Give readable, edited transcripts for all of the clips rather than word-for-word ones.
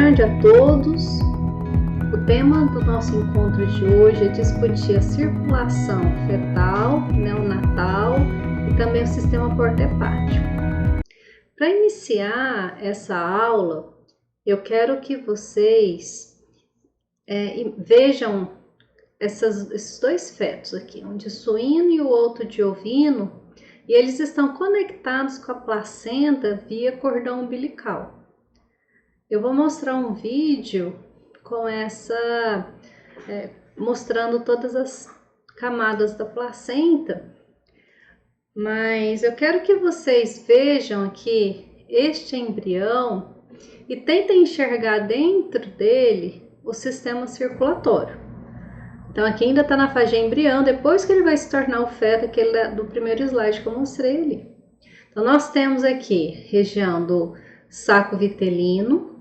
tarde a todos. O tema do nosso encontro de hoje é discutir a circulação fetal, neonatal e também o sistema porta-hepático. Para iniciar essa aula, eu quero que vocês vejam esses dois fetos aqui, um de suíno e o outro de ovino, e eles estão conectados com a placenta via cordão umbilical. Eu vou mostrar um vídeo com mostrando todas as camadas da placenta, mas eu quero que vocês vejam aqui este embrião e tentem enxergar dentro dele o sistema circulatório. Então aqui ainda está na fase de embrião, depois que ele vai se tornar o feto, aquele do primeiro slide que eu mostrei ali. Então nós temos aqui região do saco vitelino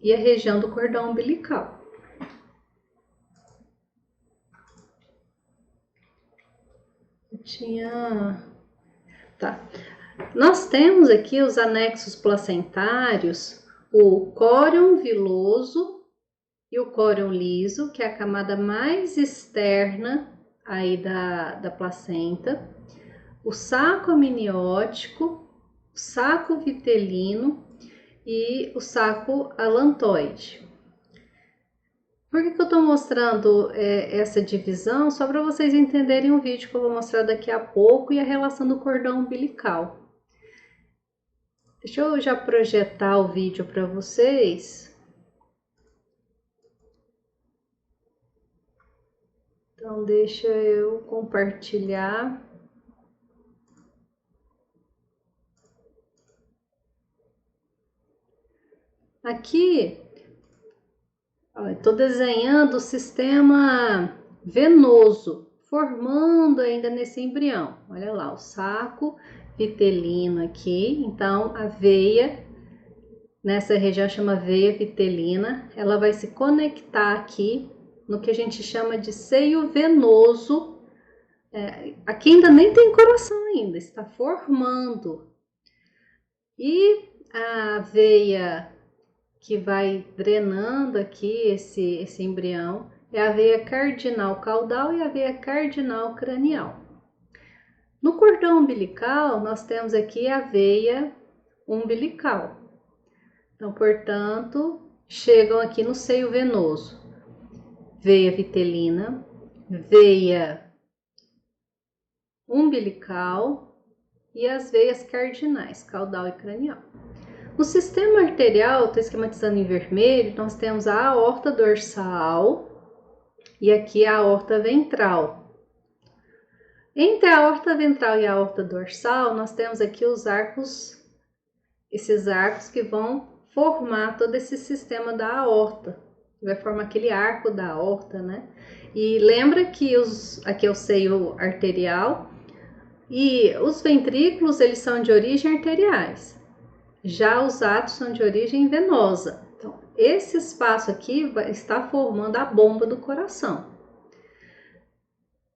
e a região do cordão umbilical. Nós temos aqui os anexos placentários, o córion viloso e o córion liso, que é a camada mais externa aí da placenta, o saco amniótico, o saco vitelino e o saco alantoide. Por que eu estou mostrando essa divisão? Só para vocês entenderem o vídeo que eu vou mostrar daqui a pouco e a relação do cordão umbilical. Deixa eu já projetar o vídeo para vocês. Então, deixa eu compartilhar. Aqui, estou desenhando o sistema venoso, formando ainda nesse embrião. Olha lá, o saco vitelino aqui. Então, a veia, nessa região chama veia vitelina, ela vai se conectar aqui no que a gente chama de seio venoso. Aqui ainda nem tem coração ainda, está formando. E a veia que vai drenando aqui esse embrião é a veia cardinal caudal e a veia cardinal cranial. No cordão umbilical, nós temos aqui a veia umbilical. Então, portanto, chegam aqui no seio venoso. Veia vitelina, veia umbilical e as veias cardinais, caudal e cranial. No sistema arterial, estou esquematizando em vermelho, nós temos a aorta dorsal e aqui a aorta ventral. Entre a aorta ventral e a aorta dorsal, nós temos aqui os arcos, esses arcos que vão formar todo esse sistema da aorta. Vai formar aquele arco da aorta, né? E lembra que aqui é o seio arterial e os ventrículos, eles são de origem arteriais. Já os átrios são de origem venosa. Então, esse espaço aqui está formando a bomba do coração.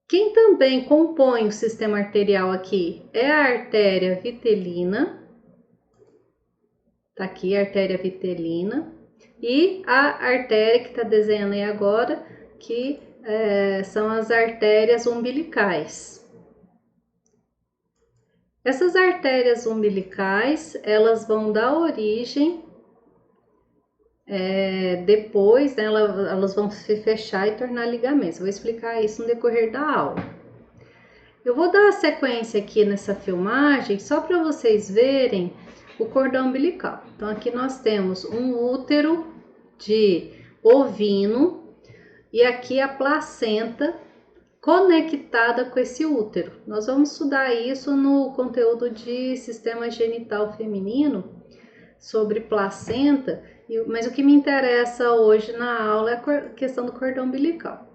Quem também compõe o sistema arterial aqui é a artéria vitelina. Tá aqui a artéria vitelina. E a artéria que está desenhando aí agora, que são as artérias umbilicais. Essas artérias umbilicais, elas vão dar origem, depois, né, elas vão se fechar e tornar ligamentos. Eu vou explicar isso no decorrer da aula. Eu vou dar a sequência aqui nessa filmagem, só para vocês verem o cordão umbilical. Então, aqui nós temos um útero de ovino e aqui a placenta conectada com esse útero. Nós vamos estudar isso no conteúdo de sistema genital feminino, sobre placenta, mas o que me interessa hoje na aula é a questão do cordão umbilical.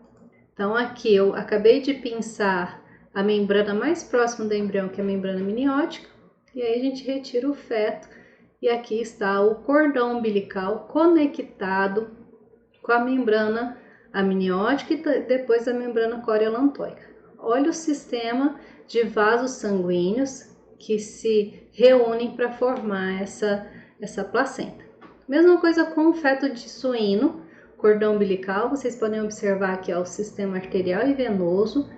Então aqui eu acabei de pinçar a membrana mais próxima do embrião, que é a membrana amniótica, e aí a gente retira o feto, e aqui está o cordão umbilical conectado com a membrana amniótica e depois a membrana coriolantóica. Olha o sistema de vasos sanguíneos que se reúnem para formar essa placenta. Mesma coisa com o feto de suíno, cordão umbilical, vocês podem observar que é o sistema arterial e venoso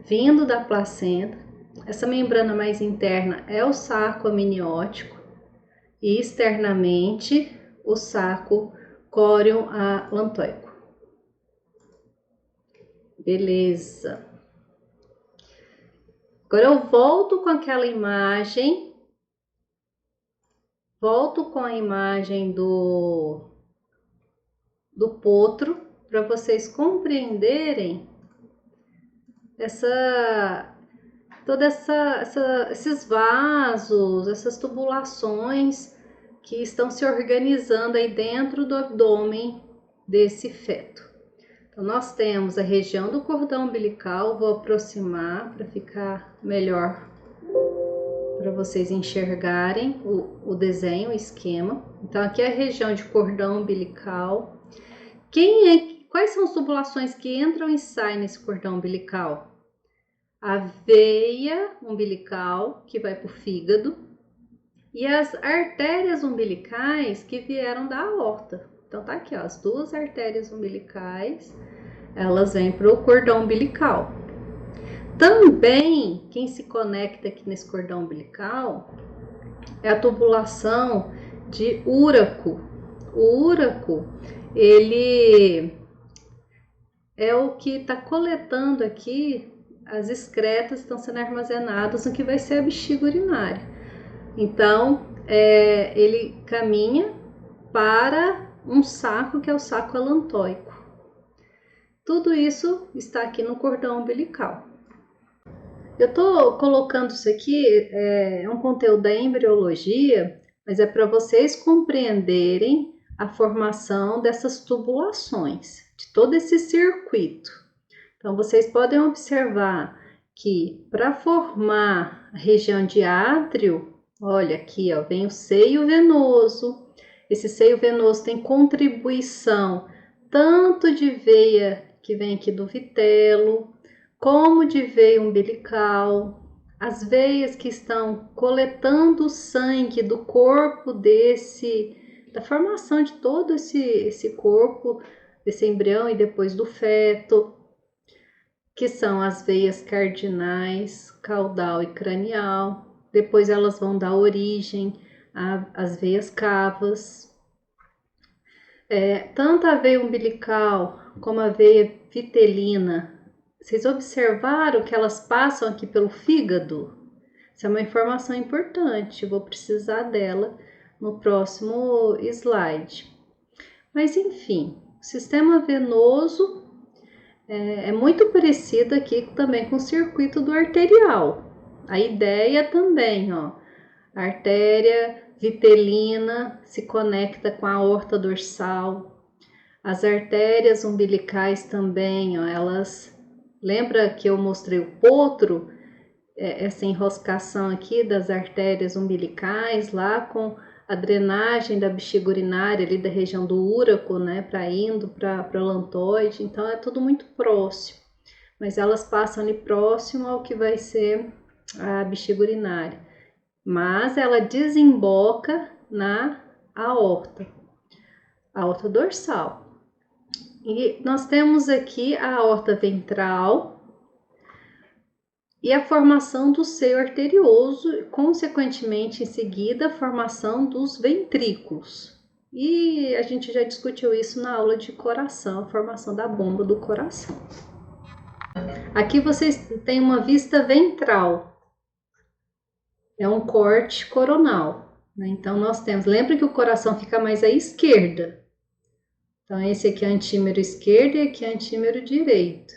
vindo da placenta. Essa membrana mais interna é o saco amniótico e externamente o saco córeo-alantóico. Beleza. Agora eu volto com aquela imagem, do potro para vocês compreenderem esses vasos, essas tubulações que estão se organizando aí dentro do abdômen desse feto. Então, nós temos a região do cordão umbilical, vou aproximar para ficar melhor para vocês enxergarem o desenho, o esquema. Então, aqui é a região de cordão umbilical. Quais são as tubulações que entram e saem nesse cordão umbilical? A veia umbilical, que vai para o fígado, e as artérias umbilicais que vieram da aorta. Então, tá aqui, ó, as duas artérias umbilicais, elas vêm para o cordão umbilical. Também, quem se conecta aqui nesse cordão umbilical é a tubulação de úraco. O úraco, ele é o que está coletando aqui, as excretas estão sendo armazenadas no que vai ser a bexiga urinária. Então, ele caminha para um saco que é o saco alantóico. Tudo isso está aqui no cordão umbilical. Eu estou colocando isso aqui, é um conteúdo da embriologia, mas é para vocês compreenderem a formação dessas tubulações, de todo esse circuito. Então, vocês podem observar que para formar a região de átrio, olha aqui, ó, vem o seio venoso. Esse seio venoso tem contribuição tanto de veia que vem aqui do vitelo, como de veia umbilical. As veias que estão coletando o sangue do corpo da formação de todo esse corpo, desse embrião e depois do feto, que são as veias cardinais, caudal e cranial. Depois elas vão dar origem às veias cavas. Tanto a veia umbilical como a veia vitelina, vocês observaram que elas passam aqui pelo fígado? Essa é uma informação importante, vou precisar dela no próximo slide. Mas enfim, o sistema venoso é muito parecido aqui também com o circuito do arterial. A ideia também, ó, a artéria vitelina se conecta com a aorta dorsal. As artérias umbilicais também, ó, elas... Lembra que eu mostrei o potro? Essa enroscação aqui das artérias umbilicais, lá com a drenagem da bexiga urinária ali da região do úraco, né, indo para o alantoide. Então é tudo muito próximo, mas elas passam ali próximo ao que vai ser a bexiga urinária, mas ela desemboca na aorta dorsal. E nós temos aqui a aorta ventral e a formação do seio arterioso, consequentemente, em seguida, a formação dos ventrículos. E a gente já discutiu isso na aula de coração, a formação da bomba do coração. Aqui vocês têm uma vista ventral, é um corte coronal, né? Então, nós temos, lembra que o coração fica mais à esquerda. Então, esse aqui é antímero esquerdo e aqui é antímero direito.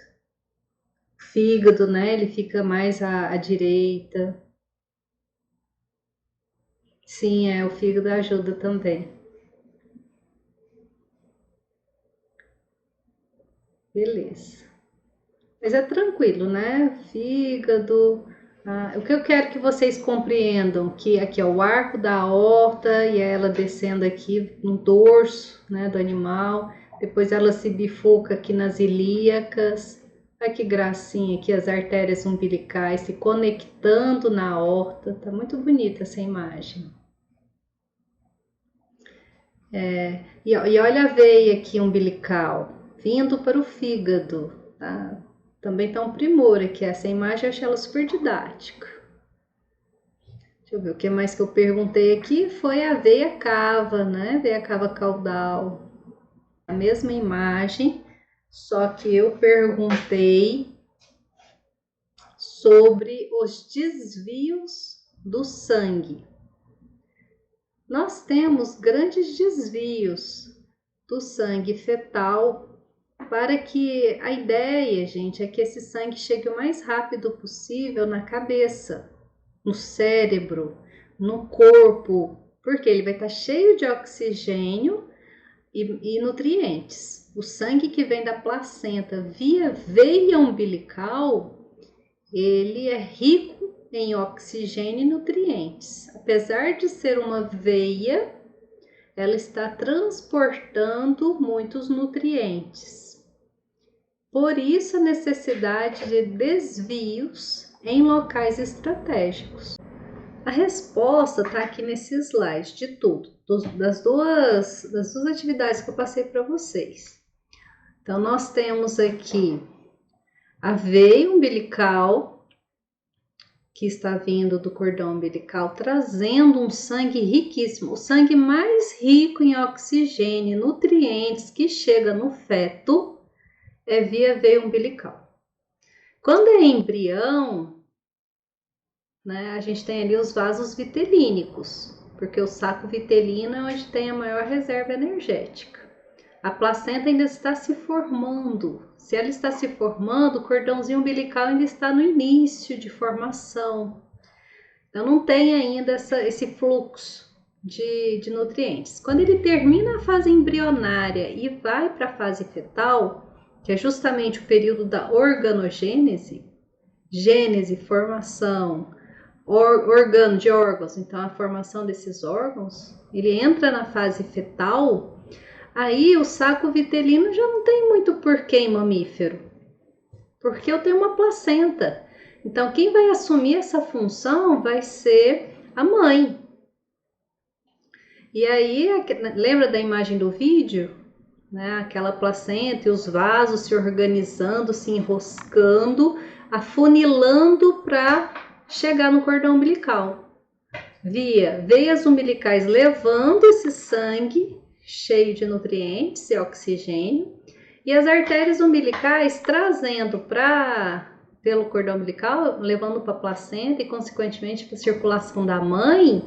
O fígado, né, ele fica mais à direita. Sim, o fígado ajuda também. Beleza. Mas é tranquilo, né? Fígado. O que eu quero que vocês compreendam, que aqui é o arco da aorta e ela descendo aqui no dorso, né, do animal. Depois ela se bifurca aqui nas ilíacas. Olha que gracinha aqui, as artérias umbilicais se conectando na aorta. Tá muito bonita essa imagem. E olha a veia aqui umbilical, vindo para o fígado, tá? Também tá um primor aqui, essa imagem eu achei ela super didática. Deixa eu ver o que mais que eu perguntei aqui, foi a veia cava, né? Veia cava caudal. A mesma imagem, só que eu perguntei sobre os desvios do sangue. Nós temos grandes desvios do sangue fetal para que a ideia, gente, é que esse sangue chegue o mais rápido possível na cabeça, no cérebro, no corpo, porque ele vai estar cheio de oxigênio e nutrientes. O sangue que vem da placenta via veia umbilical, ele é rico em oxigênio e nutrientes. Apesar de ser uma veia, ela está transportando muitos nutrientes. Por isso a necessidade de desvios em locais estratégicos. A resposta está aqui nesse slide de tudo, das duas atividades que eu passei para vocês. Então, nós temos aqui a veia umbilical, que está vindo do cordão umbilical, trazendo um sangue riquíssimo, o sangue mais rico em oxigênio e nutrientes que chega no feto é via veia umbilical. Quando é embrião, né, a gente tem ali os vasos vitelínicos, porque o saco vitelino é onde tem a maior reserva energética. A placenta ainda está se formando. Se ela está se formando, o cordãozinho umbilical ainda está no início de formação. Então não tem ainda esse fluxo de nutrientes. Quando ele termina a fase embrionária e vai para a fase fetal, que é justamente o período da organogênese, gênese, formação, organo de órgãos, então a formação desses órgãos, ele entra na fase fetal, aí o saco vitelino já não tem muito porquê em mamífero, porque eu tenho uma placenta. Então quem vai assumir essa função vai ser a mãe. E aí, lembra da imagem do vídeo? Né? Aquela placenta e os vasos se organizando, se enroscando, afunilando para chegar no cordão umbilical. Veias umbilicais levando esse sangue cheio de nutrientes e oxigênio, e as artérias umbilicais trazendo pelo cordão umbilical, levando para a placenta e consequentemente para a circulação da mãe,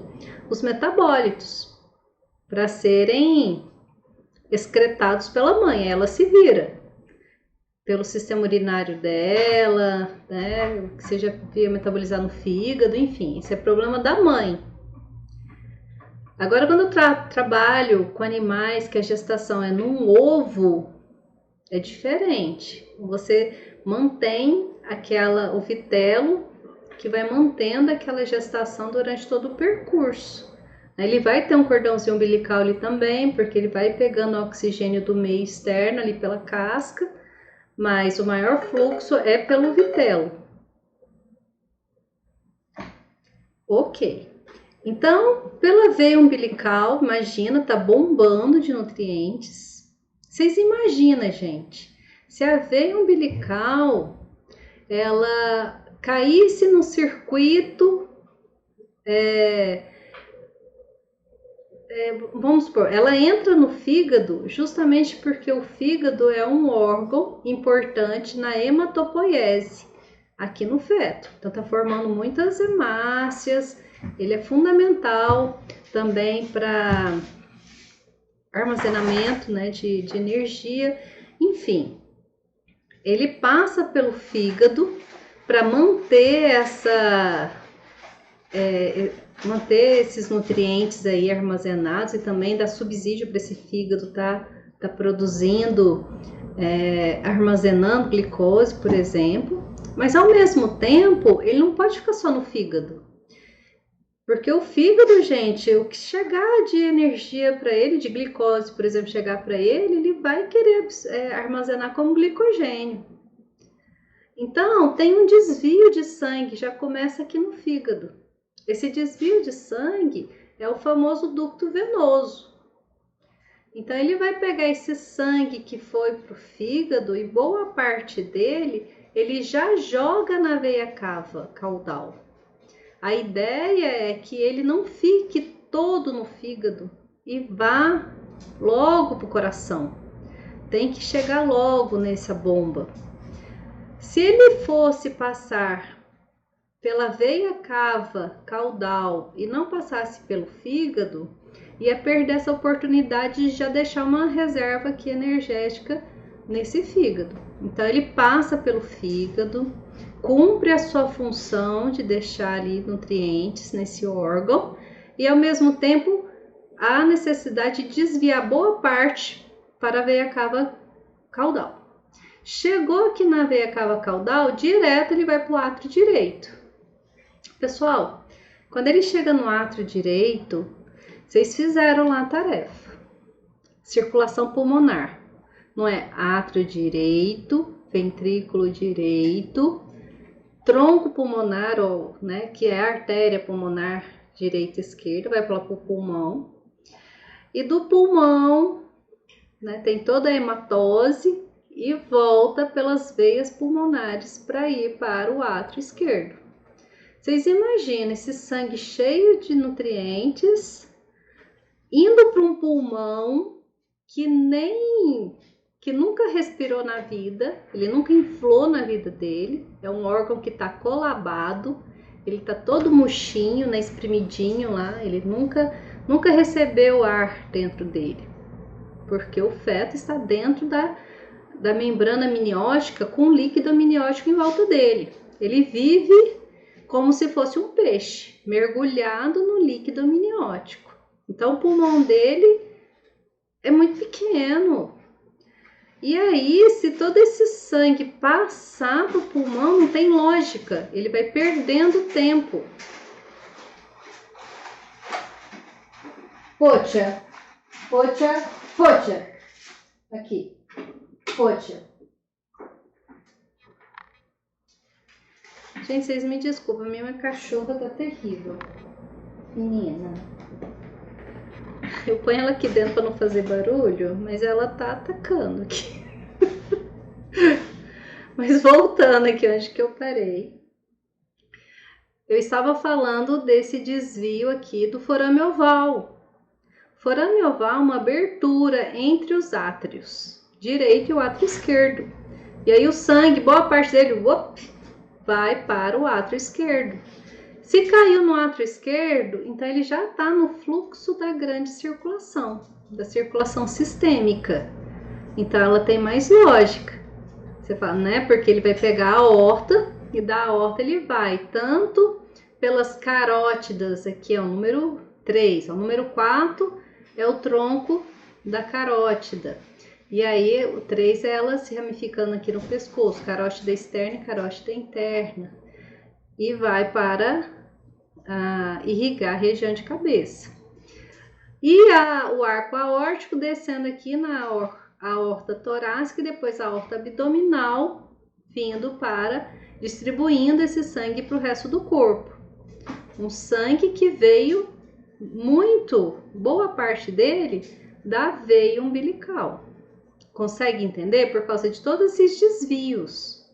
os metabólitos, para serem excretados pela mãe. Ela se vira pelo sistema urinário dela, né, que seja via metabolizar no fígado, enfim, esse é problema da mãe. Agora, quando eu trabalho com animais que a gestação é num ovo, é diferente. Você mantém o vitelo que vai mantendo aquela gestação durante todo o percurso. Ele vai ter um cordãozinho umbilical ali também, porque ele vai pegando oxigênio do meio externo ali pela casca, mas o maior fluxo é pelo vitelo. Ok. Então, pela veia umbilical, imagina, tá bombando de nutrientes. Vocês imaginam, gente, se a veia umbilical, ela caísse no circuito, vamos supor, ela entra no fígado justamente porque o fígado é um órgão importante na hematopoiese aqui no feto. Então tá formando muitas hemácias, ele é fundamental também para armazenamento, né, de energia, enfim. Ele passa pelo fígado para manter manter esses nutrientes aí armazenados e também dar subsídio para esse fígado tá produzindo, armazenando glicose, por exemplo. Mas ao mesmo tempo, ele não pode ficar só no fígado. Porque o fígado, gente, o que chegar de energia para ele, de glicose, por exemplo, chegar para ele vai querer armazenar como glicogênio. Então, tem um desvio de sangue, já começa aqui no fígado. Esse desvio de sangue é o famoso ducto venoso. Então ele vai pegar esse sangue que foi para o fígado e boa parte dele ele já joga na veia cava caudal. A ideia é que ele não fique todo no fígado e vá logo para o coração. Tem que chegar logo nessa bomba. Se ele fosse passar pela veia cava caudal e não passasse pelo fígado, ia perder essa oportunidade de já deixar uma reserva aqui energética nesse fígado. Então ele passa pelo fígado, cumpre a sua função de deixar ali nutrientes nesse órgão e ao mesmo tempo há necessidade de desviar boa parte para a veia cava caudal. Chegou aqui na veia cava caudal, direto ele vai para o átrio direito. Pessoal, quando ele chega no átrio direito, vocês fizeram lá a tarefa. Circulação pulmonar. Não é átrio direito, ventrículo direito, tronco pulmonar, ou, né, que é a artéria pulmonar direita e esquerda, vai para o pulmão. E do pulmão, né, tem toda a hematose e volta pelas veias pulmonares para ir para o átrio esquerdo. Vocês imaginam esse sangue cheio de nutrientes indo para um pulmão que nunca respirou na vida, ele nunca inflou na vida dele, é um órgão que está colabado, ele está todo murchinho, né, espremidinho lá, ele nunca recebeu ar dentro dele, porque o feto está dentro da membrana amniótica com líquido amniótico em volta dele. Ele vive como se fosse um peixe, mergulhado no líquido amniótico. Então o pulmão dele é muito pequeno. E aí, se todo esse sangue passar para o pulmão, não tem lógica, ele vai perdendo tempo. Poxa, aqui, poxa. Gente, vocês me desculpem, minha cachorra tá terrível. Menina. Eu ponho ela aqui dentro para não fazer barulho, mas ela tá atacando aqui. Mas voltando aqui onde que eu parei. Eu estava falando desse desvio aqui do forame oval. Forame oval é uma abertura entre os átrios direito e o átrio esquerdo. E aí o sangue, boa parte dele, vai para o átrio esquerdo. Se caiu no átrio esquerdo, então ele já está no fluxo da grande circulação, da circulação sistêmica. Então ela tem mais lógica. Você fala, né? Porque ele vai pegar a aorta e da aorta ele vai tanto pelas carótidas, aqui é o número 3, o número 4 é o tronco da carótida. E aí o 3 é ela se ramificando aqui no pescoço, carótida externa e carótida interna. E vai para irrigar a região de cabeça. E o arco aórtico descendo aqui na aorta torácica e depois a aorta abdominal, vindo para distribuindo esse sangue para o resto do corpo. Um sangue que veio boa parte dele, da veia umbilical. Consegue entender? Por causa de todos esses desvios.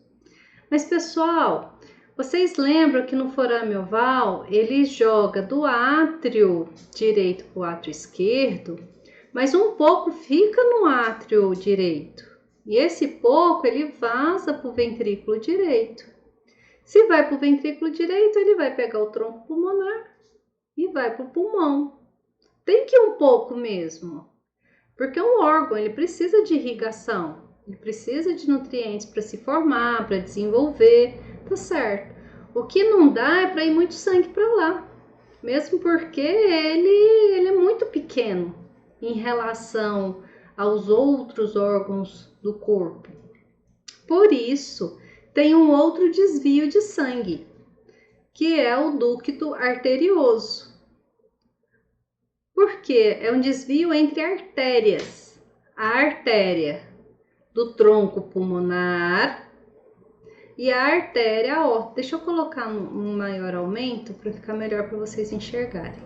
Mas, pessoal, vocês lembram que no forame oval ele joga do átrio direito para o átrio esquerdo, mas um pouco fica no átrio direito. E esse pouco ele vaza para o ventrículo direito. Se vai para o ventrículo direito, ele vai pegar o tronco pulmonar e vai para o pulmão. Tem que ir um pouco mesmo, porque um órgão ele precisa de irrigação, ele precisa de nutrientes para se formar, para desenvolver, tá certo. O que não dá é para ir muito sangue para lá, mesmo porque ele é muito pequeno em relação aos outros órgãos do corpo. Por isso, tem um outro desvio de sangue, que é o ducto arterioso. Por quê? É um desvio entre artérias. A artéria do tronco pulmonar e a artéria aórtica. Deixa eu colocar um maior aumento para ficar melhor para vocês enxergarem.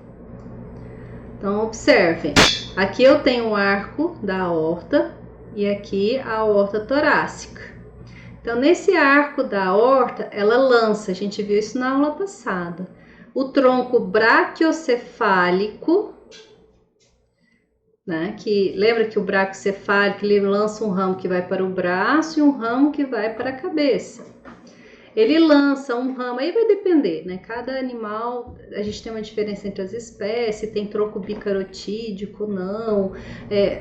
Então, observem, aqui eu tenho o arco da aorta e aqui a aorta torácica. Então, nesse arco da aorta, ela lança, a gente viu isso na aula passada, o tronco braquiocefálico, né? Que lembra que o braquiocefálico ele lança um ramo que vai para o braço e um ramo que vai para a cabeça. Ele lança um ramo, aí vai depender, né? Cada animal, a gente tem uma diferença entre as espécies, tem tronco bicarotídico, não,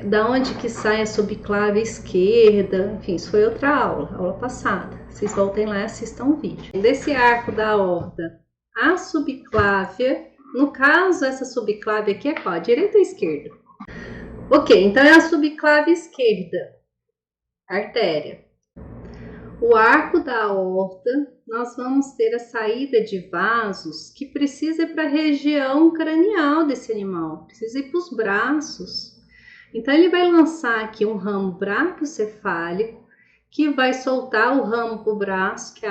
da onde que sai a subclávia esquerda, enfim, isso foi outra aula passada. Vocês voltem lá e assistam o vídeo. Desse arco da aorta, a subclávia, no caso, essa subclávia aqui é qual? Direita ou esquerda? Ok, então é a subclávia esquerda, artéria. O arco da aorta, nós vamos ter a saída de vasos que precisa ir para a região cranial desse animal, precisa ir para os braços. Então, ele vai lançar aqui um ramo braquiocefálico, que vai soltar o ramo para o braço, que é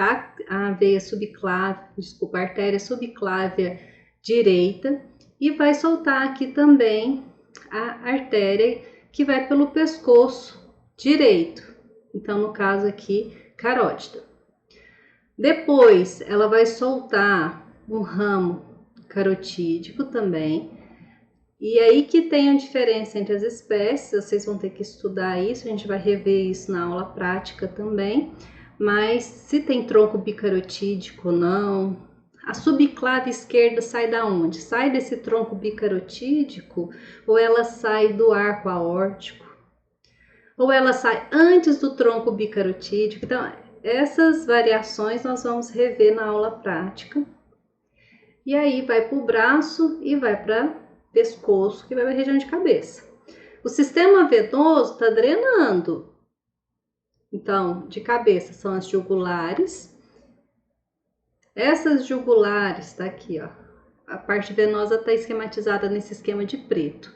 a veia subclávia, desculpa, a artéria subclávia direita, e vai soltar aqui também a artéria que vai pelo pescoço direito. Então, no caso aqui, carótida. Depois, ela vai soltar um ramo carotídico também. E aí que tem a diferença entre as espécies, vocês vão ter que estudar isso, a gente vai rever isso na aula prática também. Mas se tem tronco bicarotídico ou não, a subclávia esquerda sai da onde? Sai desse tronco bicarotídico ou ela sai do arco aórtico? Ou ela sai antes do tronco bicarotídico? Então, essas variações nós vamos rever na aula prática. E aí vai para o braço e vai para pescoço, que vai para a região de cabeça. O sistema venoso está drenando. Então, de cabeça são as jugulares. Essas jugulares, tá aqui, ó. A parte venosa está esquematizada nesse esquema de preto.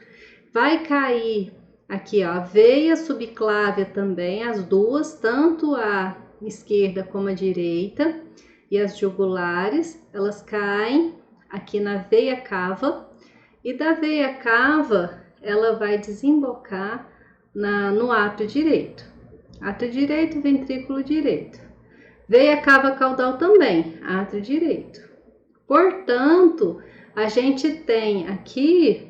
Vai cair aqui, ó, a veia subclávia também, as duas, tanto a esquerda como a direita, e as jugulares, elas caem aqui na veia cava, e da veia cava, ela vai desembocar no átrio direito. Átrio direito, ventrículo direito. Veia cava caudal também, átrio direito. Portanto, a gente tem aqui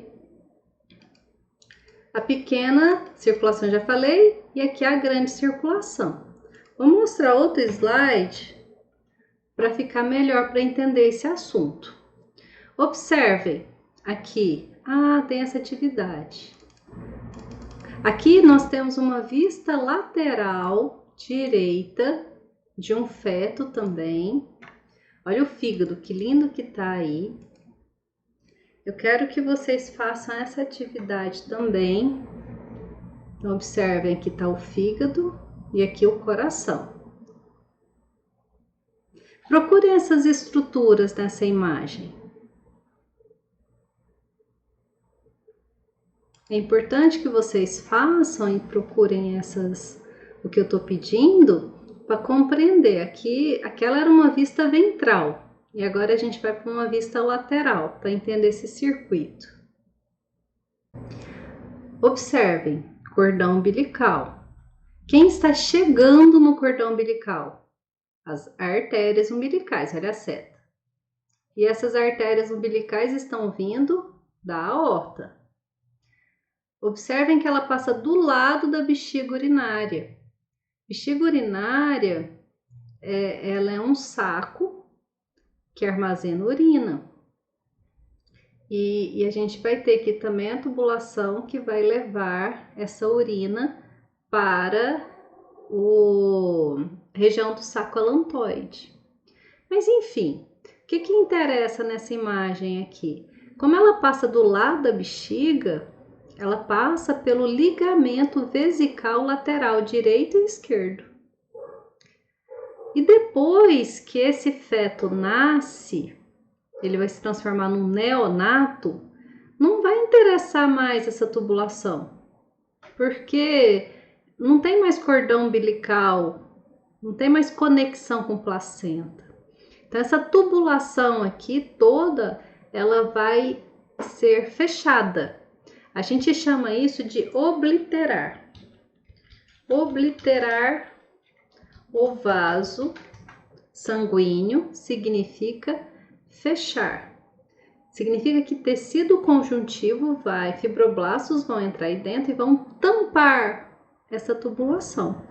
a pequena circulação, já falei, e aqui a grande circulação. Vou mostrar outro slide para ficar melhor para entender esse assunto. Observem aqui, tem essa atividade. Aqui nós temos uma vista lateral direita de um feto também. Olha o fígado, que lindo que tá aí. Eu quero que vocês façam essa atividade também. Então, observem, aqui tá o fígado e aqui o coração. Procurem essas estruturas nessa imagem. É importante que vocês façam e procurem o que eu tô pedindo para compreender. Aquela era uma vista ventral. E agora a gente vai para uma vista lateral, para entender esse circuito. Observem, cordão umbilical. Quem está chegando no cordão umbilical? As artérias umbilicais, olha a seta. E essas artérias umbilicais estão vindo da aorta. Observem que ela passa do lado da bexiga urinária. Bexiga urinária, ela é um saco que armazena urina. E a gente vai ter aqui também a tubulação que vai levar essa urina para a região do saco alantoide. Mas enfim, o que interessa nessa imagem aqui? Como ela passa do lado da bexiga, ela passa pelo ligamento vesical lateral direito e esquerdo. E depois que esse feto nasce, ele vai se transformar num neonato, não vai interessar mais essa tubulação, porque não tem mais cordão umbilical, não tem mais conexão com placenta. Então, essa tubulação aqui toda, ela vai ser fechada. A gente chama isso de obliterar. Obliterar o vaso sanguíneo significa fechar. Significa que tecido conjuntivo fibroblastos vão entrar aí dentro e vão tampar essa tubulação.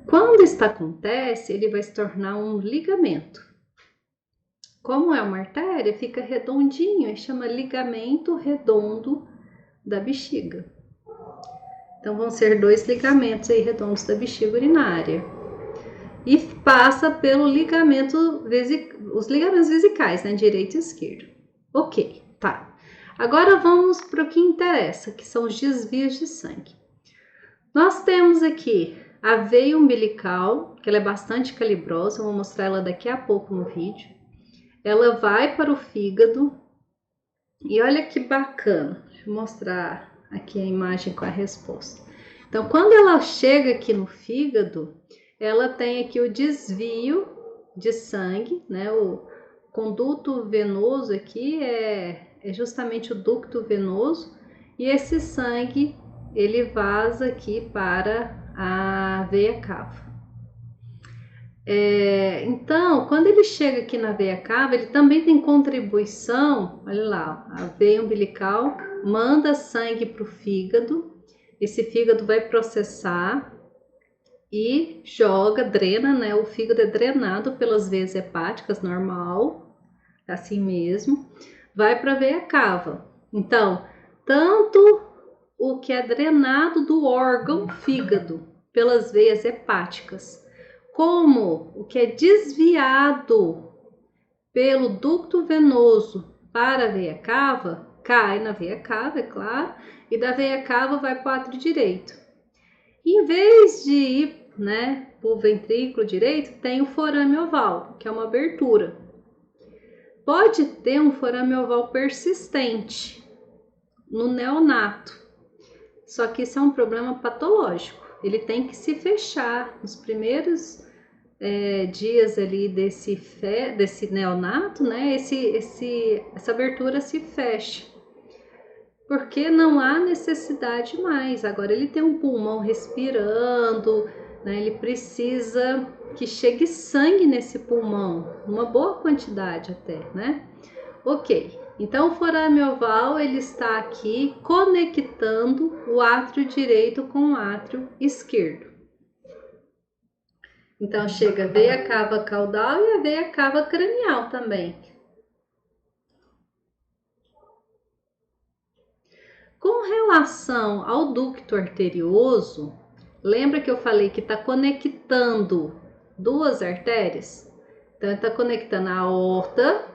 Quando isso acontece, ele vai se tornar um ligamento. Como é uma artéria, fica redondinho e chama ligamento redondo da bexiga. Então vão ser 2 ligamentos aí redondos da bexiga urinária. E passa pelo ligamento os ligamentos vesicais, né, direito e esquerdo. Ok, tá. Agora vamos para o que interessa, que são os desvios de sangue. Nós temos aqui a veia umbilical, que ela é bastante calibrosa, eu vou mostrar ela daqui a pouco no vídeo. Ela vai para o fígado e olha que bacana, deixa eu mostrar aqui a imagem com a resposta. Então, quando ela chega aqui no fígado, ela tem aqui o desvio de sangue, né? O conduto venoso aqui é justamente o ducto venoso e esse sangue ele vaza aqui para a veia cava. Então, quando ele chega aqui na veia cava, ele também tem contribuição, olha lá, a veia umbilical manda sangue para o fígado, esse fígado vai processar e drena, né? O fígado é drenado pelas veias hepáticas, normal, assim mesmo, vai para a veia cava. Então, tanto o que é drenado do órgão fígado pelas veias hepáticas, como o que é desviado pelo ducto venoso para a veia cava, cai na veia cava, é claro, e da veia cava vai para o átrio direito. Em vez de ir, né, para o ventrículo direito, tem o forame oval, que é uma abertura. Pode ter um forame oval persistente no neonato, só que isso é um problema patológico. Ele tem que se fechar nos primeiros dias ali desse neonato, né? Essa abertura se fecha, porque não há necessidade mais. Agora ele tem um pulmão respirando, né? Ele precisa que chegue sangue nesse pulmão, uma boa quantidade até, né? Ok, então o forame oval ele está aqui conectando o átrio direito com o átrio esquerdo. Então chega a veia cava caudal e a veia cava cranial também. Com relação ao ducto arterioso, lembra que eu falei que está conectando 2 artérias? Então está conectando a aorta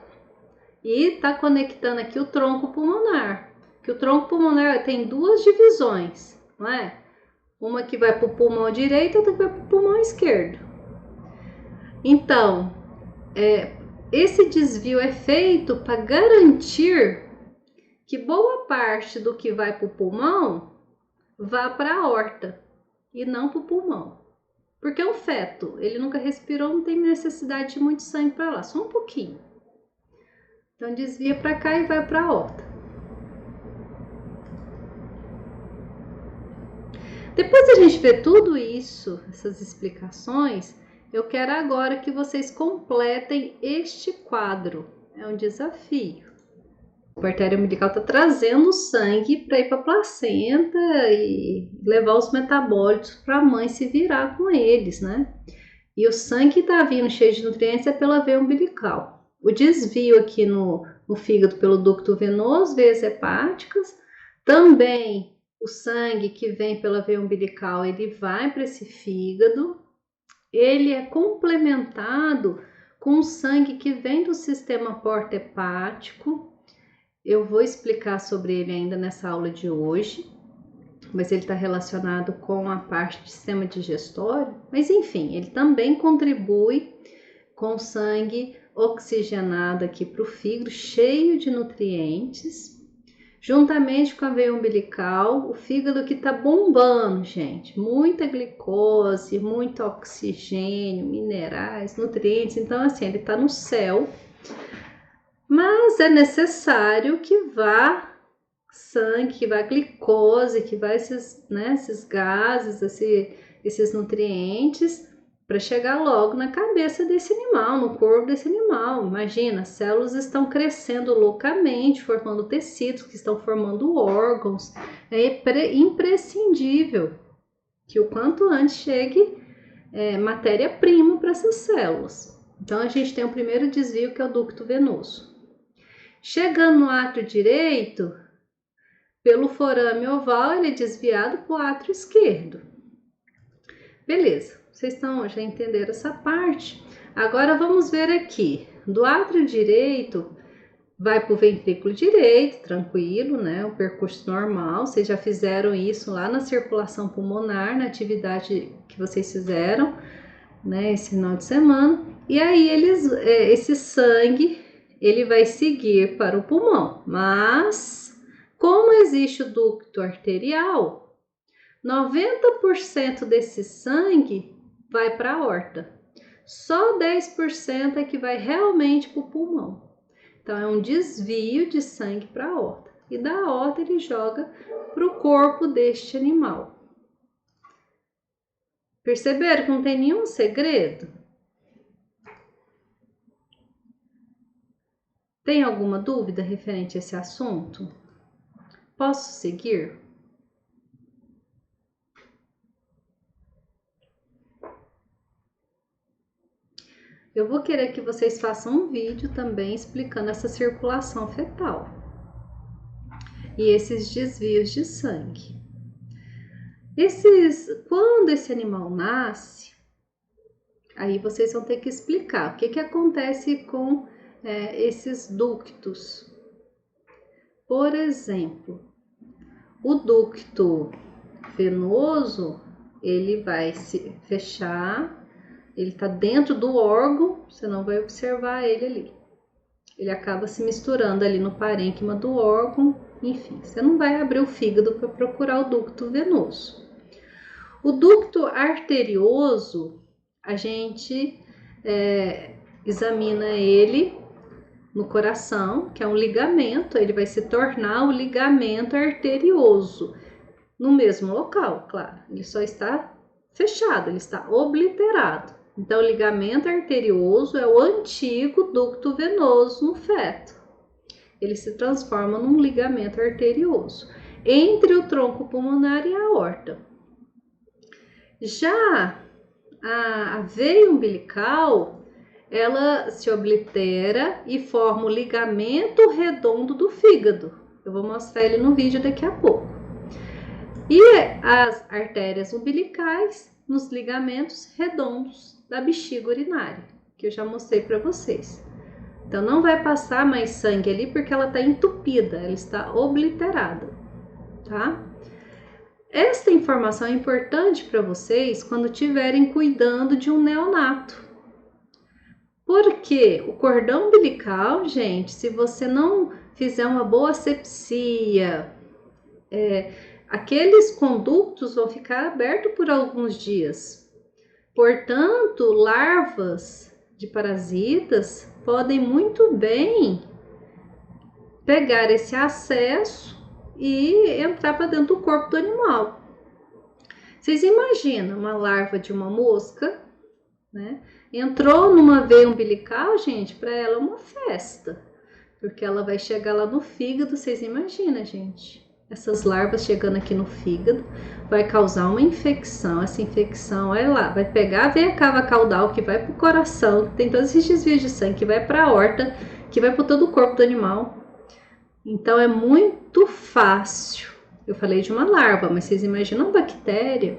e está conectando aqui o tronco pulmonar. Que o tronco pulmonar tem 2 divisões, não é? Uma que vai para o pulmão direito e outra que vai para o pulmão esquerdo. Então, esse desvio é feito para garantir que boa parte do que vai para o pulmão vá para a aorta e não para o pulmão. Porque o feto, ele nunca respirou, não tem necessidade de muito sangue para lá, só um pouquinho. Então desvia para cá e vai para a aorta. Depois da gente ver tudo isso, essas explicações, eu quero agora que vocês completem este quadro. É um desafio. A artéria umbilical está trazendo sangue para ir para a placenta e levar os metabólitos para a mãe se virar com eles, né? E o sangue que está vindo cheio de nutrientes é pela veia umbilical. O desvio aqui no fígado pelo ducto venoso, veias hepáticas, também o sangue que vem pela veia umbilical, ele vai para esse fígado, ele é complementado com o sangue que vem do sistema porta-hepático. Eu vou explicar sobre ele ainda nessa aula de hoje, mas ele está relacionado com a parte de sistema digestório. Mas enfim, ele também contribui com sangue oxigenado aqui para o fígado, cheio de nutrientes, juntamente com a veia umbilical, o fígado que está bombando, gente, muita glicose, muito oxigênio, minerais, nutrientes. Então assim, ele está no céu. Mas mas é necessário que vá sangue, que vá glicose, que vá esses gases, esses nutrientes, para chegar logo na cabeça desse animal, no corpo desse animal. Imagina, as células estão crescendo loucamente, formando tecidos, que estão formando órgãos. É imprescindível que o quanto antes chegue matéria-prima para essas células. Então, a gente tem o primeiro desvio, que é o ducto venoso. Chegando no átrio direito, pelo forame oval, ele é desviado para o átrio esquerdo. Beleza, vocês já entenderam essa parte. Agora vamos ver aqui. Do átrio direito, vai para o ventrículo direito, tranquilo, né? O percurso normal. Vocês já fizeram isso lá na circulação pulmonar, na atividade que vocês fizeram, né? Esse final de semana. E aí, esse sangue, ele vai seguir para o pulmão. Mas, como existe o ducto arterial, 90% desse sangue vai para a aorta. Só 10% é que vai realmente para o pulmão. Então, é um desvio de sangue para a aorta. E da aorta ele joga para o corpo deste animal. Perceberam que não tem nenhum segredo? Tem alguma dúvida referente a esse assunto? Posso seguir? Eu vou querer que vocês façam um vídeo também explicando essa circulação fetal e esses desvios de sangue. Quando esse animal nasce, aí vocês vão ter que explicar o que acontece com esses ductos. Por exemplo, o ducto venoso, ele vai se fechar. Ele está dentro do órgão, você não vai observar ele ali. Ele acaba se misturando ali no parênquima do órgão, enfim, você não vai abrir o fígado para procurar o ducto venoso. O ducto arterioso, a gente examina ele no coração, que é um ligamento, ele vai se tornar o ligamento arterioso, no mesmo local, claro, ele só está fechado, ele está obliterado. Então, o ligamento arterioso é o antigo ducto venoso no feto. Ele se transforma num ligamento arterioso entre o tronco pulmonar e a aorta. Já a veia umbilical, ela se oblitera e forma o ligamento redondo do fígado. Eu vou mostrar ele no vídeo daqui a pouco. E as artérias umbilicais nos ligamentos redondos da bexiga urinária, que eu já mostrei para vocês. Então, não vai passar mais sangue ali porque ela está entupida, ela está obliterada, tá? Esta informação é importante para vocês quando estiverem cuidando de um neonato. Porque o cordão umbilical, gente, se você não fizer uma boa asepsia, aqueles condutos vão ficar abertos por alguns dias. Portanto, larvas de parasitas podem muito bem pegar esse acesso e entrar para dentro do corpo do animal. Vocês imaginam uma larva de uma mosca, né? Entrou numa veia umbilical, gente, para ela é uma festa, porque ela vai chegar lá no fígado. Vocês imaginam, gente? Essas larvas chegando aqui no fígado, vai causar uma infecção. Essa infecção, olha lá, vai pegar a veia cava caudal, que vai para o coração, tem todos esses desvios de sangue, que vai para a aorta, que vai para todo o corpo do animal. Então, é muito fácil. Eu falei de uma larva, mas vocês imaginam uma bactéria?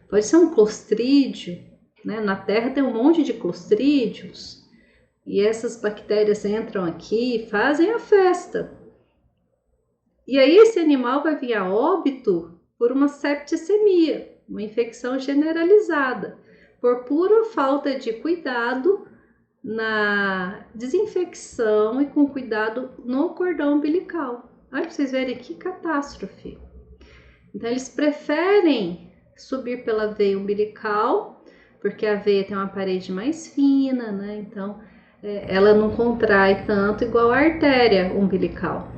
Pode ser um clostrídio, né? Na Terra tem um monte de clostrídios, e essas bactérias entram aqui e fazem a festa. E aí esse animal vai vir a óbito por uma septicemia, uma infecção generalizada, por pura falta de cuidado na desinfecção e com cuidado no cordão umbilical. Olha para vocês verem que catástrofe. Então eles preferem subir pela veia umbilical, porque a veia tem uma parede mais fina, né? Então ela não contrai tanto igual a artéria umbilical.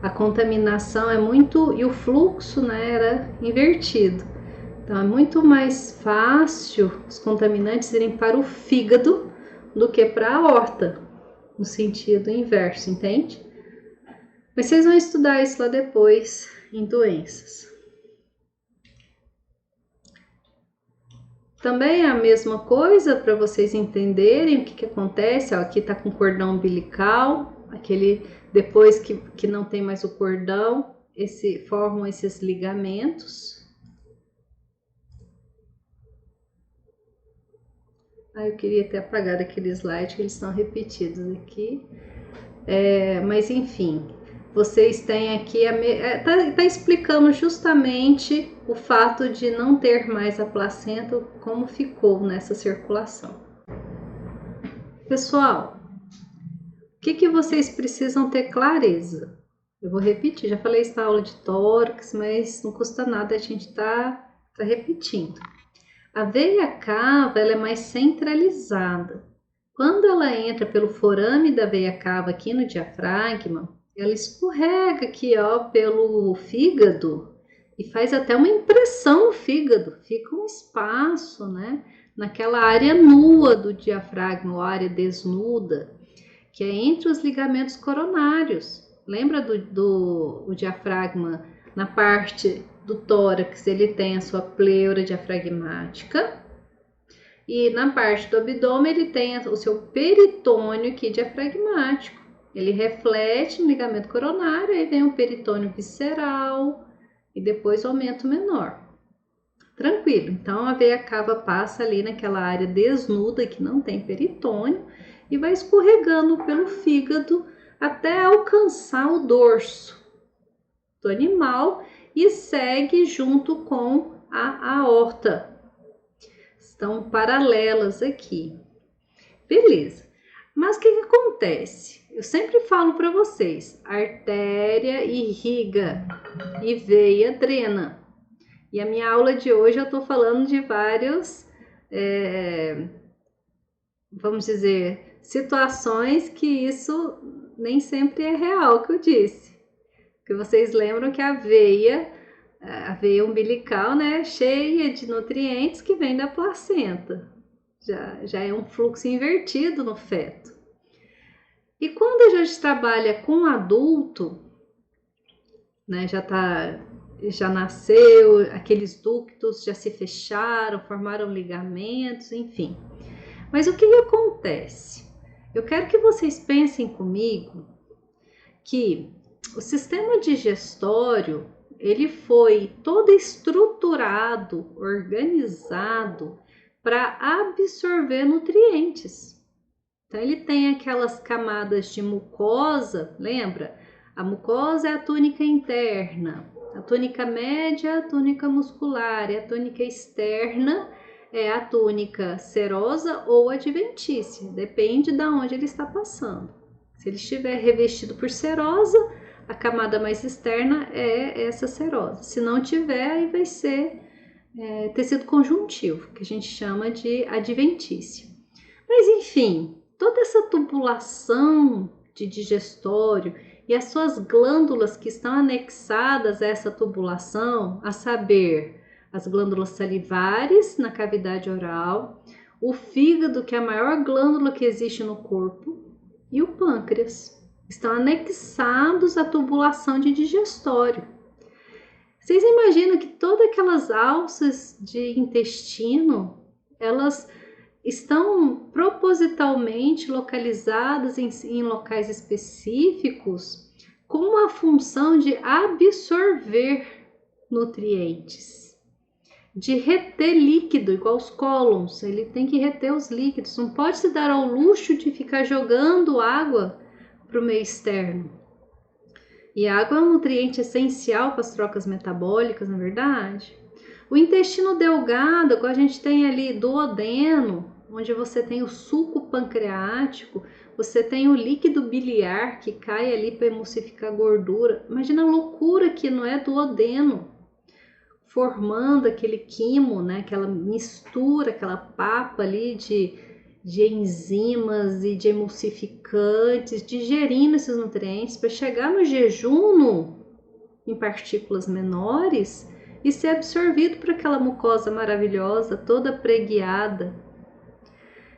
A contaminação é muito, e o fluxo, né, era invertido. Então é muito mais fácil os contaminantes irem para o fígado do que para a aorta, no sentido inverso, entende? Mas vocês vão estudar isso lá depois em doenças. Também é a mesma coisa para vocês entenderem o que acontece. Ó, aqui está com cordão umbilical, aquele depois que não tem mais o cordão, formam esses ligamentos. Eu queria ter apagado aquele slide que eles estão repetidos aqui. Mas enfim, vocês têm aqui, tá explicando justamente o fato de não ter mais a placenta, como ficou nessa circulação. Pessoal, o que vocês precisam ter clareza? Eu vou repetir, já falei isso na aula de tórax, mas não custa nada a gente tá repetindo. A veia cava, ela é mais centralizada. Quando ela entra pelo forame da veia cava aqui no diafragma, ela escorrega aqui, ó, pelo fígado e faz até uma impressão no fígado. Fica um espaço, né, naquela área nua do diafragma, ou área desnuda, que é entre os ligamentos coronários. Lembra do diafragma na parte do tórax, ele tem a sua pleura diafragmática. E na parte do abdômen ele tem o seu peritônio aqui diafragmático. Ele reflete no ligamento coronário, aí vem o peritônio visceral e depois o aumento menor. Tranquilo, então a veia cava passa ali naquela área desnuda que não tem peritônio e vai escorregando pelo fígado até alcançar o dorso do animal e segue junto com a aorta. Estão paralelas aqui. Beleza. Mas o que acontece? Eu sempre falo para vocês, artéria irriga e veia drena. E a minha aula de hoje eu estou falando de vários, vamos dizer, situações que isso nem sempre é real que eu disse. Porque vocês lembram que a veia umbilical, né, cheia de nutrientes que vem da placenta. Já é um fluxo invertido no feto. E quando a gente trabalha com adulto, né, já nasceu, aqueles ductos já se fecharam, formaram ligamentos, enfim. Mas o que acontece? Eu quero que vocês pensem comigo que o sistema digestório, ele foi todo estruturado, organizado para absorver nutrientes. Então ele tem aquelas camadas de mucosa, lembra? A mucosa é a túnica interna, a túnica média, a túnica muscular, e a túnica externa é a túnica serosa ou adventícia, depende de onde ele está passando. Se ele estiver revestido por serosa, a camada mais externa é essa serosa. Se não tiver, aí vai ser tecido conjuntivo, que a gente chama de adventícia. Mas enfim, toda essa tubulação de digestório e as suas glândulas que estão anexadas a essa tubulação, a saber, as glândulas salivares na cavidade oral, o fígado, que é a maior glândula que existe no corpo, e o pâncreas, estão anexados à tubulação de digestório. Vocês imaginam que todas aquelas alças de intestino, elas estão propositalmente localizadas em locais específicos com a função de absorver nutrientes, de reter líquido, igual os cólons, ele tem que reter os líquidos, não pode se dar ao luxo de ficar jogando água para o meio externo. E a água é um nutriente essencial para as trocas metabólicas, na é verdade. O intestino delgado, agora a gente tem ali duodeno, onde você tem o suco pancreático, você tem o líquido biliar que cai ali para emulsificar gordura. Imagina a loucura que não é duodeno, formando aquele quimo, né? Aquela mistura, aquela papa ali de de enzimas e de emulsificantes, digerindo esses nutrientes para chegar no jejum em partículas menores e ser absorvido por aquela mucosa maravilhosa, toda preguiada.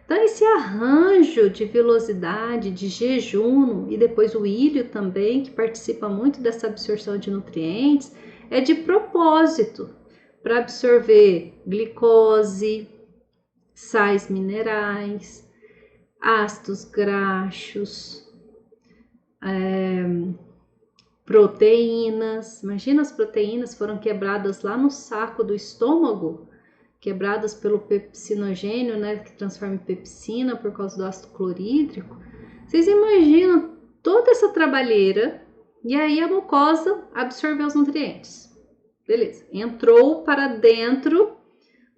Então, esse arranjo de velocidade, de jejum, e depois o ilho também, que participa muito dessa absorção de nutrientes, é de propósito, para absorver glicose, sais minerais, ácidos graxos, proteínas. Imagina, as proteínas foram quebradas lá no saco do estômago, quebradas pelo pepsinogênio, né, que transforma em pepsina por causa do ácido clorídrico. Vocês imaginam toda essa trabalheira e aí a mucosa absorveu os nutrientes. Beleza, entrou para dentro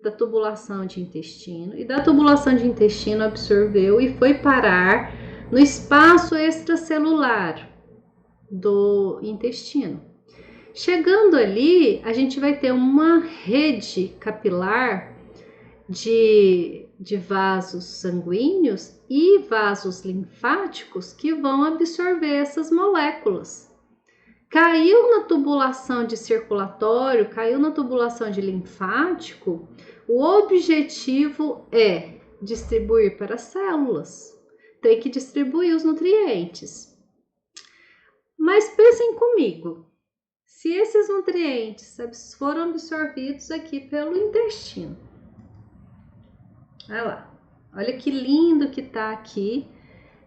da tubulação de intestino e da tubulação de intestino absorveu e foi parar no espaço extracelular do intestino. Chegando ali, a gente vai ter uma rede capilar de vasos sanguíneos e vasos linfáticos que vão absorver essas moléculas. Caiu na tubulação de circulatório, caiu na tubulação de linfático, o objetivo é distribuir para as células. Tem que distribuir os nutrientes. Mas pensem comigo. Se esses nutrientes foram absorvidos aqui pelo intestino, olha lá, olha que lindo que tá aqui.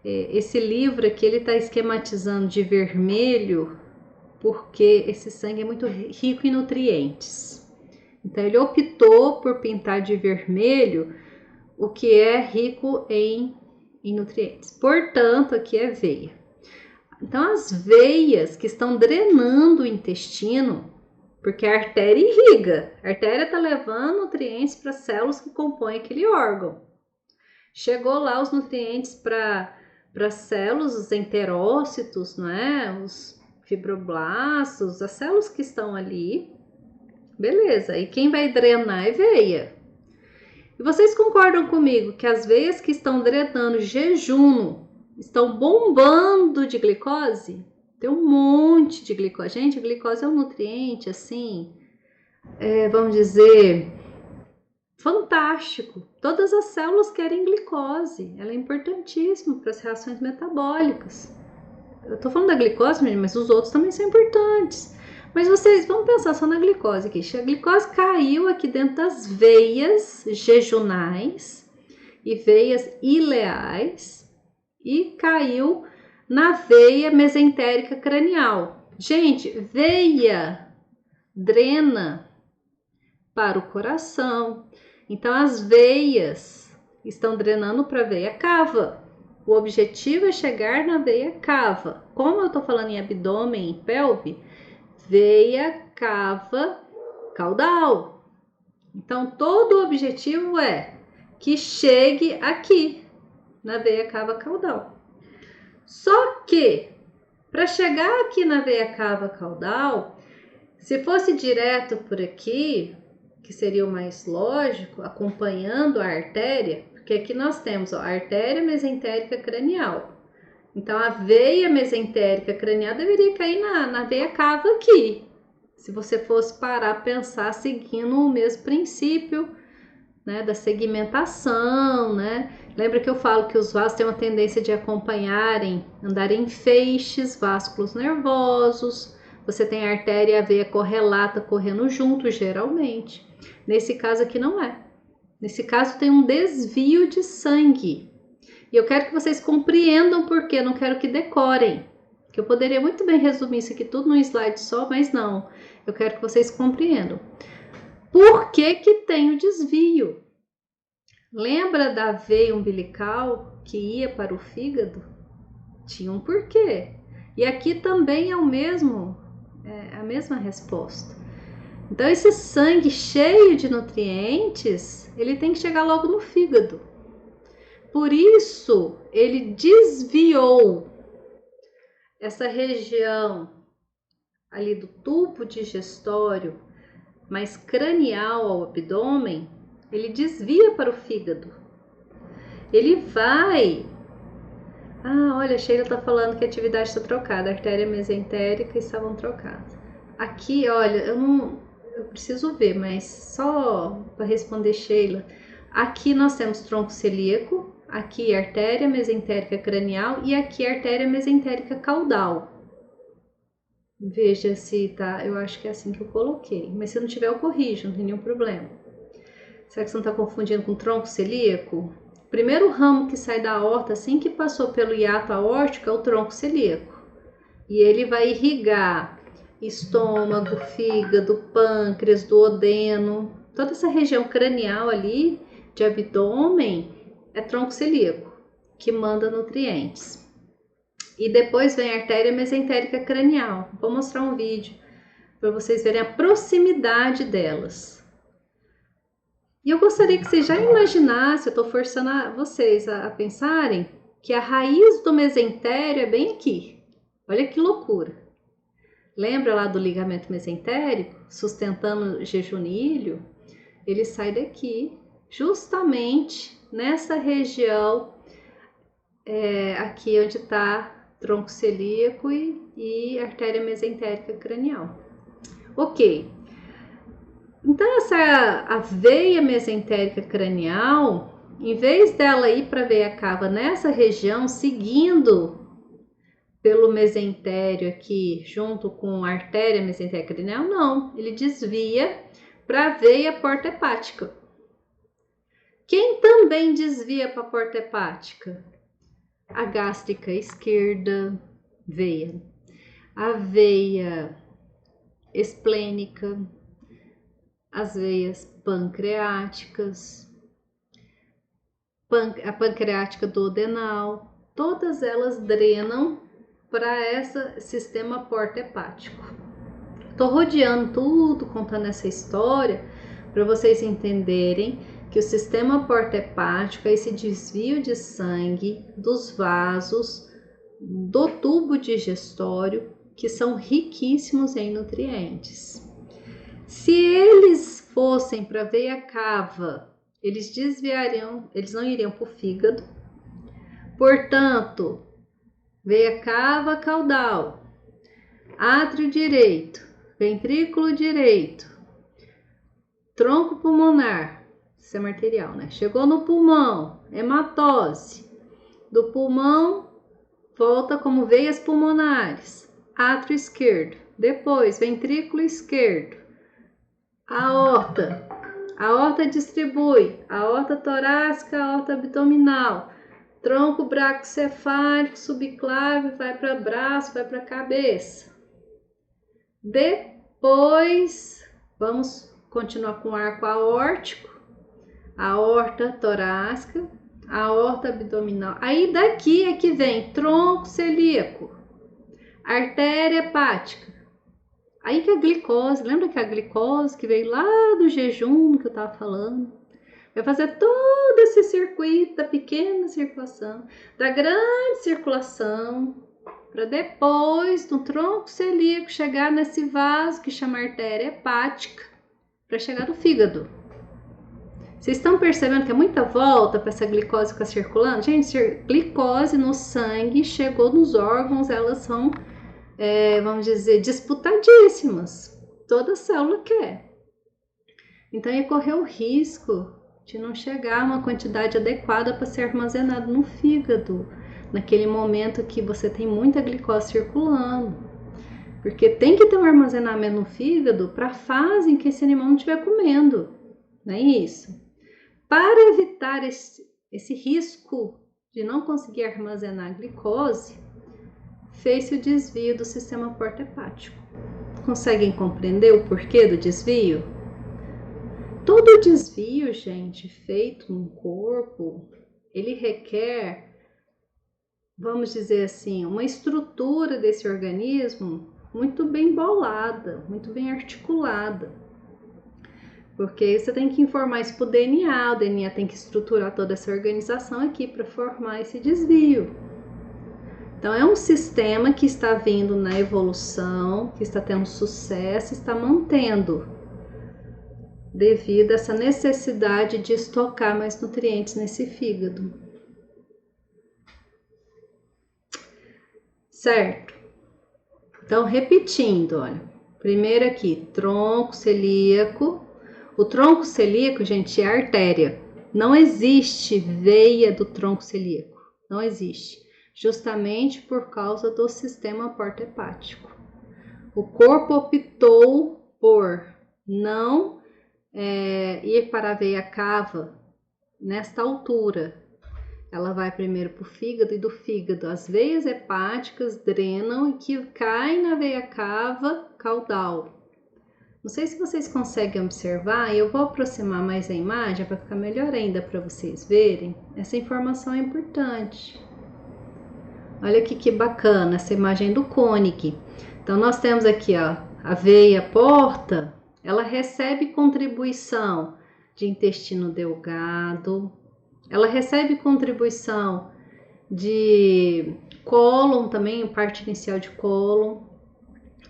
Esse livro aqui, ele tá esquematizando de vermelho, porque esse sangue é muito rico em nutrientes. Então, ele optou por pintar de vermelho o que é rico em nutrientes. Portanto, aqui é veia. Então, as veias que estão drenando o intestino, porque a artéria irriga, a artéria está levando nutrientes para as células que compõem aquele órgão. Chegou lá os nutrientes para as células, os enterócitos, não é? Os fibroblastos, as células que estão ali. Beleza, e quem vai drenar é veia. E vocês concordam comigo que as veias que estão drenando jejum estão bombando de glicose? Tem um monte de glicose. Gente, a glicose é um nutriente, assim, vamos dizer, fantástico. Todas as células querem glicose. Ela é importantíssima para as reações metabólicas. Eu tô falando da glicose, mas os outros também são importantes. Mas vocês vão pensar só na glicose aqui. A glicose caiu aqui dentro das veias jejunais e veias ileais e caiu na veia mesentérica cranial. Gente, veia drena para o coração. Então, as veias estão drenando para a veia cava. O objetivo é chegar na veia cava. Como eu estou falando em abdômen e pelve, veia cava caudal. Então, todo o objetivo é que chegue aqui, na veia cava caudal. Só que, para chegar aqui na veia cava caudal, se fosse direto por aqui, que seria o mais lógico, acompanhando a artéria, porque aqui nós temos a artéria mesentérica cranial. Então, a veia mesentérica cranial deveria cair na veia cava aqui. Se você fosse parar a pensar seguindo o mesmo princípio, né, da segmentação, né? Lembra que eu falo que os vasos têm uma tendência de andarem em feixes, vasculos nervosos. Você tem a artéria e a veia correlata correndo junto, geralmente. Nesse caso aqui não é. Nesse caso tem um desvio de sangue. E eu quero que vocês compreendam por quê, não quero que decorem. Que eu poderia muito bem resumir isso aqui tudo num slide só, mas não. Eu quero que vocês compreendam. Por que que tem o desvio? Lembra da veia umbilical que ia para o fígado? Tinha um porquê. E aqui também é a mesma resposta. Então, esse sangue cheio de nutrientes, ele tem que chegar logo no fígado. Por isso, ele desviou essa região ali do tubo digestório, mais cranial ao abdômen, ele desvia para o fígado. ele vai... Ah, olha, a Sheila está falando que a atividade está trocada, a artéria mesentérica estavam trocadas. Aqui, olha, eu preciso ver, mas só para responder, Sheila, aqui nós temos tronco celíaco, aqui artéria mesentérica cranial e aqui artéria mesentérica caudal. Veja se tá, eu acho que é assim que eu coloquei, mas se não tiver eu corrijo, não tem nenhum problema. Será que você não está confundindo com tronco celíaco? O primeiro ramo que sai da aorta, assim que passou pelo hiato aórtico, é o tronco celíaco. E ele vai irrigar estômago, fígado, pâncreas, duodeno, toda essa região cranial ali, de abdômen, é tronco celíaco, que manda nutrientes. E depois vem a artéria mesentérica cranial. Vou mostrar um vídeo para vocês verem a proximidade delas. E eu gostaria que vocês já imaginassem, eu estou forçando vocês a pensarem, que a raiz do mesentério é bem aqui. Olha que loucura. Lembra lá do ligamento mesentérico, sustentando o jejunilho? Ele sai daqui, justamente nessa região, aqui onde está tronco celíaco e artéria mesentérica cranial. Ok. Então, a veia mesentérica cranial, em vez dela ir para a veia cava nessa região, seguindo pelo mesentério aqui, junto com a artéria mesentérica cranial, não. Ele desvia para a veia porta hepática. Quem também desvia para a porta hepática? A gástrica esquerda, veia. A veia esplênica, as veias pancreáticas, a pancreática duodenal, todas elas drenam para esse sistema porta hepático. Estou rodeando tudo, contando essa história, para vocês entenderem que o sistema porta hepático é esse desvio de sangue dos vasos do tubo digestório, que são riquíssimos em nutrientes. Se eles fossem para a veia cava, eles desviariam, eles não iriam para o fígado. Portanto, veia cava caudal, átrio direito, ventrículo direito, tronco pulmonar, sistema arterial, né? Chegou no pulmão, hematose. Do pulmão, volta como veias pulmonares, átrio esquerdo. Depois, ventrículo esquerdo. Aorta distribui, aorta torácica, aorta abdominal, tronco bracocefálico, subclave, vai para braço, vai para cabeça. Depois, vamos continuar com o arco aórtico, aorta torácica, aorta abdominal. Aí daqui é que vem tronco celíaco, artéria hepática. Aí que a glicose, lembra que a glicose que veio lá do jejum que eu estava falando? Vai fazer todo esse circuito da pequena circulação, da grande circulação, para depois, no tronco celíaco, chegar nesse vaso que chama artéria hepática, para chegar no fígado. Vocês estão percebendo que é muita volta para essa glicose ficar circulando? Gente, glicose no sangue chegou nos órgãos, elas são... vamos dizer, disputadíssimas. Toda célula quer. Então, ia correr o risco de não chegar a uma quantidade adequada para ser armazenado no fígado, naquele momento que você tem muita glicose circulando. Porque tem que ter um armazenamento no fígado para a fase em que esse animal não estiver comendo. Não é isso? Para evitar esse risco de não conseguir armazenar glicose, fez-se o desvio do sistema porta hepático. Conseguem compreender o porquê do desvio? Todo desvio, gente, feito no corpo, ele requer, vamos dizer assim, uma estrutura desse organismo muito bem bolada, muito bem articulada. Porque você tem que informar isso para o DNA, o DNA tem que estruturar toda essa organização aqui para formar esse desvio. Então, é um sistema que está vindo na evolução, que está tendo sucesso, está mantendo, devido a essa necessidade de estocar mais nutrientes nesse fígado. certo? Então, repetindo, olha. Primeiro aqui, tronco celíaco. O tronco celíaco, gente, é artéria. Não existe veia do tronco celíaco. Não existe. Justamente por causa do sistema porta-hepático. O corpo optou por não ir para a veia cava nesta altura. Ela vai primeiro para o fígado e do fígado as veias hepáticas drenam e que caem na veia cava caudal. Não sei se vocês conseguem observar, e eu vou aproximar mais a imagem para ficar melhor ainda para vocês verem. Essa informação é importante. Olha aqui que bacana essa imagem do Koenig. Então nós temos aqui ó, a veia porta, ela recebe contribuição de intestino delgado, ela recebe contribuição de cólon também, parte inicial de cólon.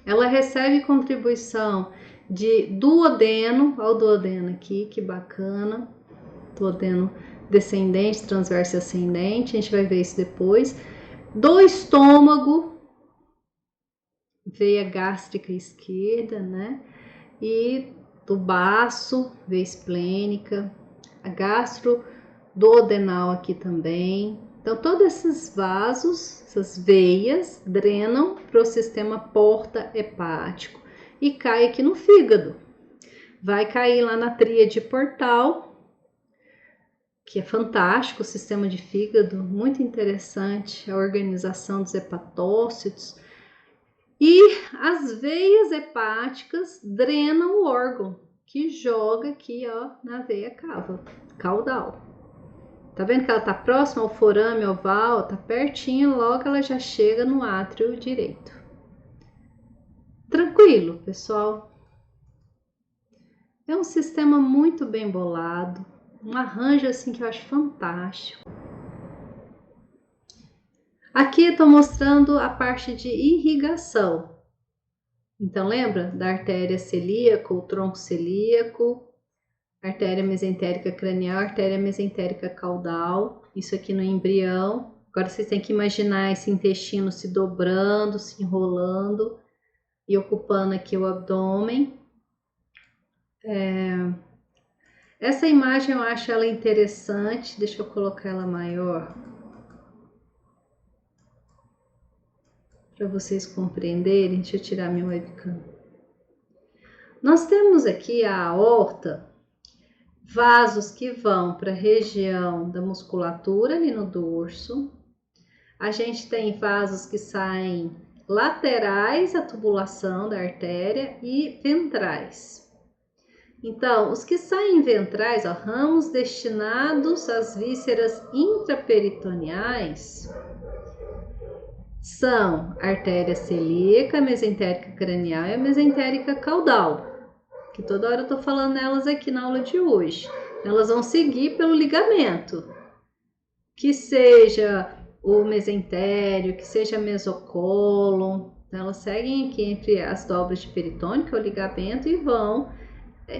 Ela recebe contribuição de duodeno, olha o duodeno aqui, que bacana. Duodeno descendente, transverso e ascendente, a gente vai ver isso depois. Do estômago, veia gástrica esquerda, né? E do baço, veia esplênica, a gastroduodenal aqui também. Então, todos esses vasos, essas veias, drenam para o sistema porta-hepático e cai aqui no fígado. Vai cair lá na tríade portal, que é fantástico, o sistema de fígado, muito interessante, a organização dos hepatócitos. E as veias hepáticas drenam o órgão, que joga aqui ó, na veia cava, caudal. Tá vendo que ela tá próxima ao forame oval, tá pertinho, logo ela já chega no átrio direito. Tranquilo, pessoal. É um sistema muito bem bolado, um arranjo assim que eu acho fantástico. Aqui eu tô mostrando a parte de irrigação. Então lembra da artéria celíaca, o tronco celíaco, artéria mesentérica cranial, artéria mesentérica caudal, isso aqui no embrião. Agora vocês têm que imaginar esse intestino se dobrando, se enrolando e ocupando aqui o abdômen. Essa imagem eu acho ela interessante, deixa eu colocar ela maior para vocês compreenderem. Deixa eu tirar minha webcam. Nós temos aqui a aorta, vasos que vão para a região da musculatura ali no dorso. A gente tem vasos que saem laterais à tubulação da artéria e ventrais. Então, os que saem ventrais, ó, ramos destinados às vísceras intraperitoneais, são a artéria celíaca, a mesentérica cranial e a mesentérica caudal, que toda hora eu tô falando nelas aqui na aula de hoje. Elas vão seguir pelo ligamento, que seja o mesentério, que seja mesocólon. Então, elas seguem aqui entre as dobras de peritônio, que é o ligamento, e vão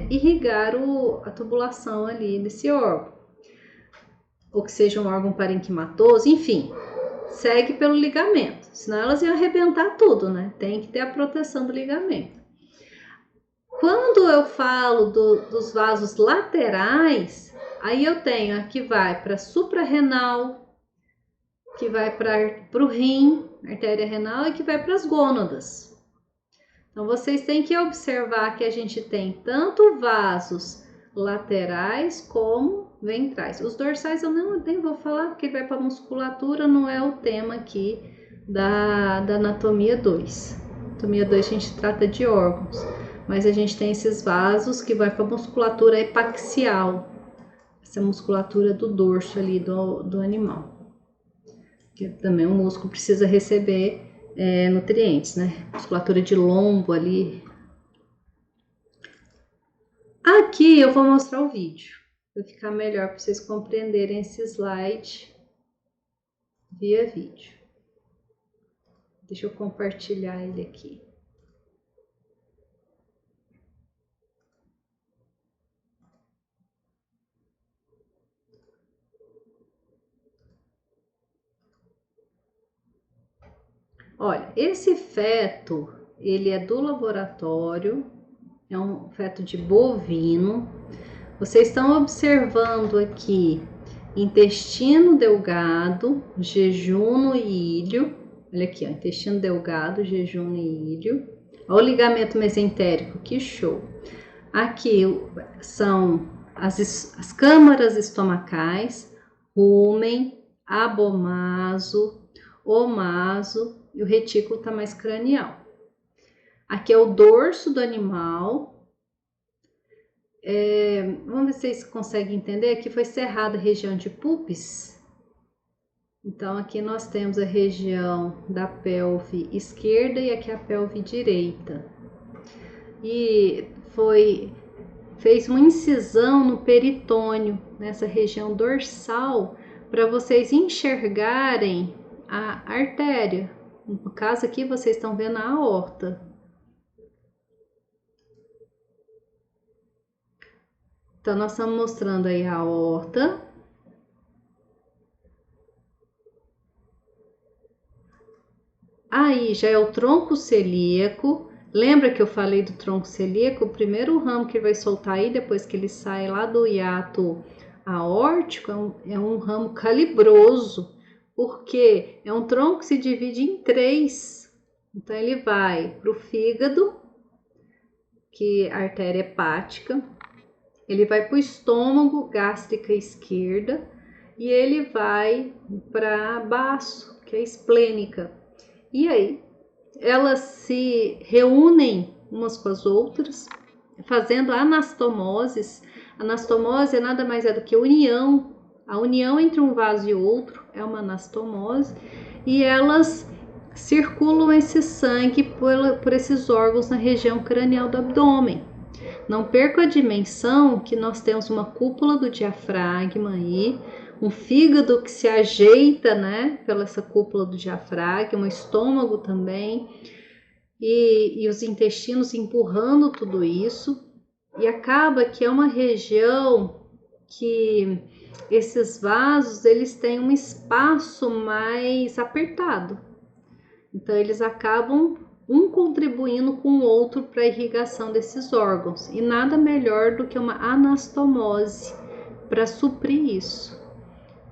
irrigar a tubulação ali desse órgão. Ou que seja um órgão parenquimatoso, enfim, segue pelo ligamento. Senão elas iam arrebentar tudo, né? Tem que ter a proteção do ligamento. Quando eu falo dos vasos laterais, aí eu tenho a que vai para suprarrenal, que vai para o rim, artéria renal, e que vai para as gônadas. Então, vocês têm que observar que a gente tem tanto vasos laterais como ventrais. Os dorsais eu nem vou falar, porque vai para a musculatura, não é o tema aqui da anatomia 2. Anatomia 2 a gente trata de órgãos, mas a gente tem esses vasos que vai para a musculatura epaxial, essa musculatura do dorso ali do animal, que também o músculo precisa receber nutrientes, né? Musculatura de lombo ali. Aqui eu vou mostrar o vídeo, para ficar melhor para vocês compreenderem esse slide via vídeo. Deixa eu compartilhar ele aqui. Olha, esse feto, ele é do laboratório, é um feto de bovino. Vocês estão observando aqui intestino delgado, jejuno e ilho. Olha aqui, ó, intestino delgado, jejuno e ilho. Olha o ligamento mesentérico, que show! Aqui são as câmaras estomacais, rumen, abomaso, omaso e o retículo tá mais cranial. Aqui é o dorso do animal. Vamos ver se vocês conseguem entender. Aqui foi cerrada a região de pubis. Então aqui nós temos a região da pelve esquerda e aqui a pelve direita. E fez uma incisão no peritônio, nessa região dorsal, para vocês enxergarem a artéria. No caso aqui vocês estão vendo a aorta. Então nós estamos mostrando aí a aorta. Aí já é o tronco celíaco. Lembra que eu falei do tronco celíaco? O primeiro ramo que vai soltar aí, depois que ele sai lá do hiato aórtico, é um ramo calibroso, porque é um tronco que se divide em 3. Então, ele vai para o fígado, que é a artéria hepática, ele vai para o estômago, gástrica esquerda, e ele vai para baço, que é a esplênica. E aí, elas se reúnem umas com as outras, fazendo anastomoses. Anastomose nada mais é do que união. A união entre um vaso e outro é uma anastomose. E elas circulam esse sangue por esses órgãos na região cranial do abdômen. Não perca a dimensão que nós temos uma cúpula do diafragma aí, um fígado que se ajeita, né, pela essa cúpula do diafragma, um estômago também, e os intestinos empurrando tudo isso, e acaba que é uma região que esses vasos, eles têm um espaço mais apertado, então eles acabam um contribuindo com o outro para a irrigação desses órgãos, e nada melhor do que uma anastomose para suprir isso.